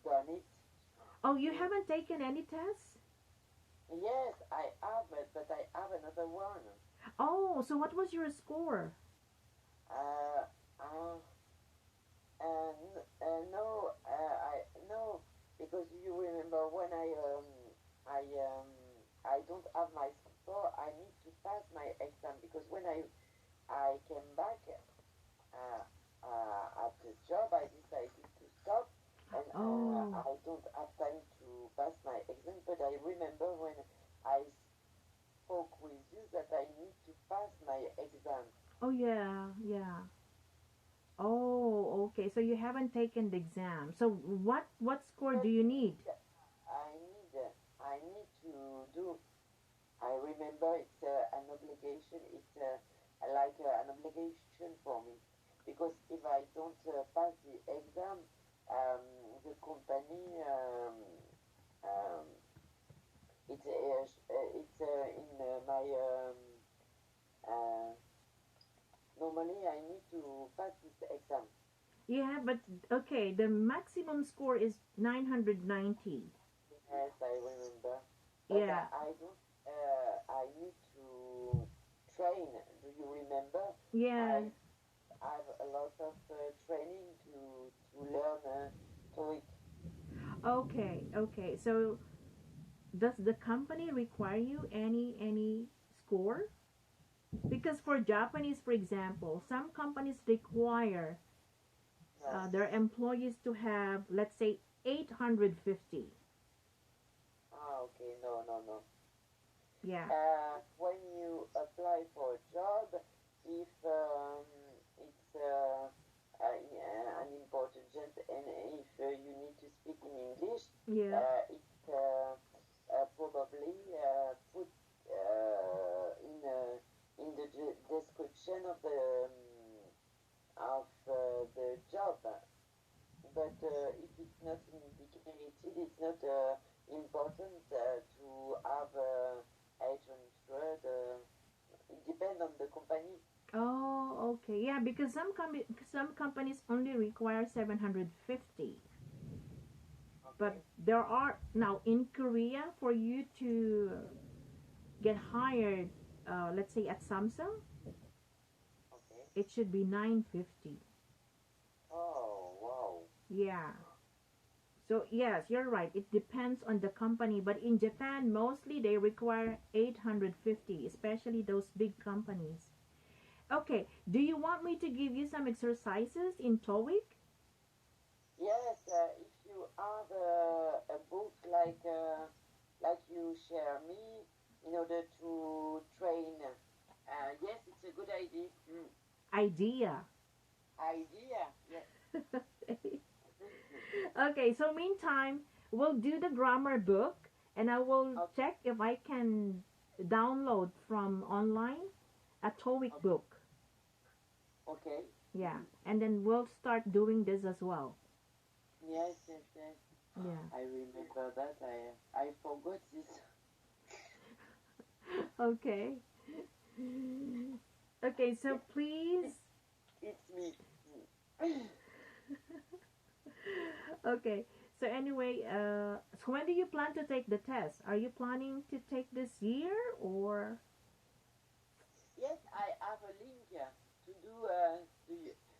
done it. Oh, you Mm. haven't taken any tests? Yes, I have it, but I have another one. Oh, so what was your score? Uh, uh, no, no, because you remember when I I don't have my score. I need to pass my exam because when I came back at the job, I decided to stop, and Oh, I don't have time to pass my exam. But I remember when I spoke with you that I need to pass my exam. oh yeah, yeah. Oh, okay. So you haven't taken the exam. So what score Yes, do you need? I need I need to do. I remember it's an obligation. It's like an obligation for me because if I don't pass the exam, um, the company um, it's in my uh, normally I need to pass this exam. Yeah, but okay, the maximum score is 990. Yes, I remember, but Yeah. I don't. I need to train. Do you remember? Yeah. I have a lot of training to learn TOEIC. Okay, okay. So does the company require you any score? Because for Japanese, for example, some companies require Yes. their employees to have, let's say, 850. Ah, okay. No, no, no. Yeah. When you apply for a job, if it's an important job and if you need to speak in English, Yeah. it's probably put in the description of the job. But if it's not indicated, it's not important to have 800. It depends on the company. Oh, okay. Yeah, because some companies only require 750. But Okay, there are now in Korea for you to get hired, let's say at Samsung, okay. it should be 950. Oh, wow. Yeah. So yes, you're right. It depends on the company, but in Japan, mostly they require 850, especially those big companies. Okay, do you want me to give you some exercises in TOEIC? Yes, if you have a book like you share me in order to train, yes, it's a good idea. Idea. Idea, yes. Okay, so meantime, we'll do the grammar book and I will Okay, check if I can download from online a TOEIC okay, book. okay. Yeah, and then we'll start doing this as well. Yes, yes, yes. Yeah. I remember that. I forgot this. Okay. Okay, so It, please. it, it's me. Okay. So anyway, so when do you plan to take the test? Are you planning to take this year or? Yes, I have a link to do.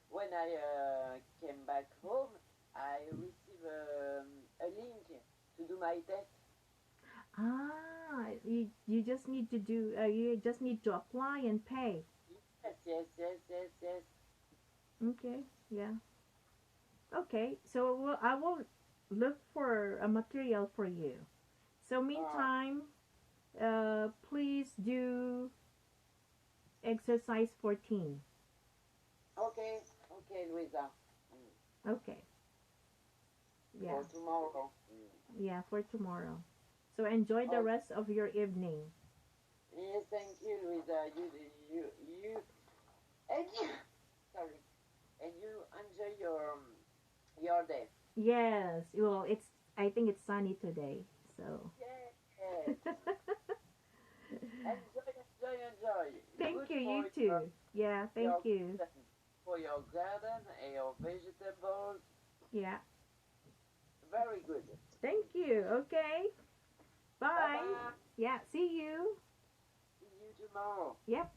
When I came back home, I received a link to do my test. You just need to do. You just need to apply and pay. Yes, yes, yes, yes, yes. Okay. Yeah. Okay. So I will look for a material for you. So Ah, meantime, please do exercise 14. okay, okay, Luisa. Mm. Okay. Yeah. For tomorrow. Yeah, for tomorrow. So enjoy the Oh, rest of your evening. yes, thank you, Luisa. You, and you. Sorry, and you enjoy your day. Yes. Well, I think it's sunny today. So Yes. Enjoy, enjoy, enjoy. thank Good you, you for too. Yeah, thank your you. for your garden and your vegetables. Yeah. Very good. Thank you. Okay. Bye Bye. bye. Yeah, see you. See you tomorrow. Yep.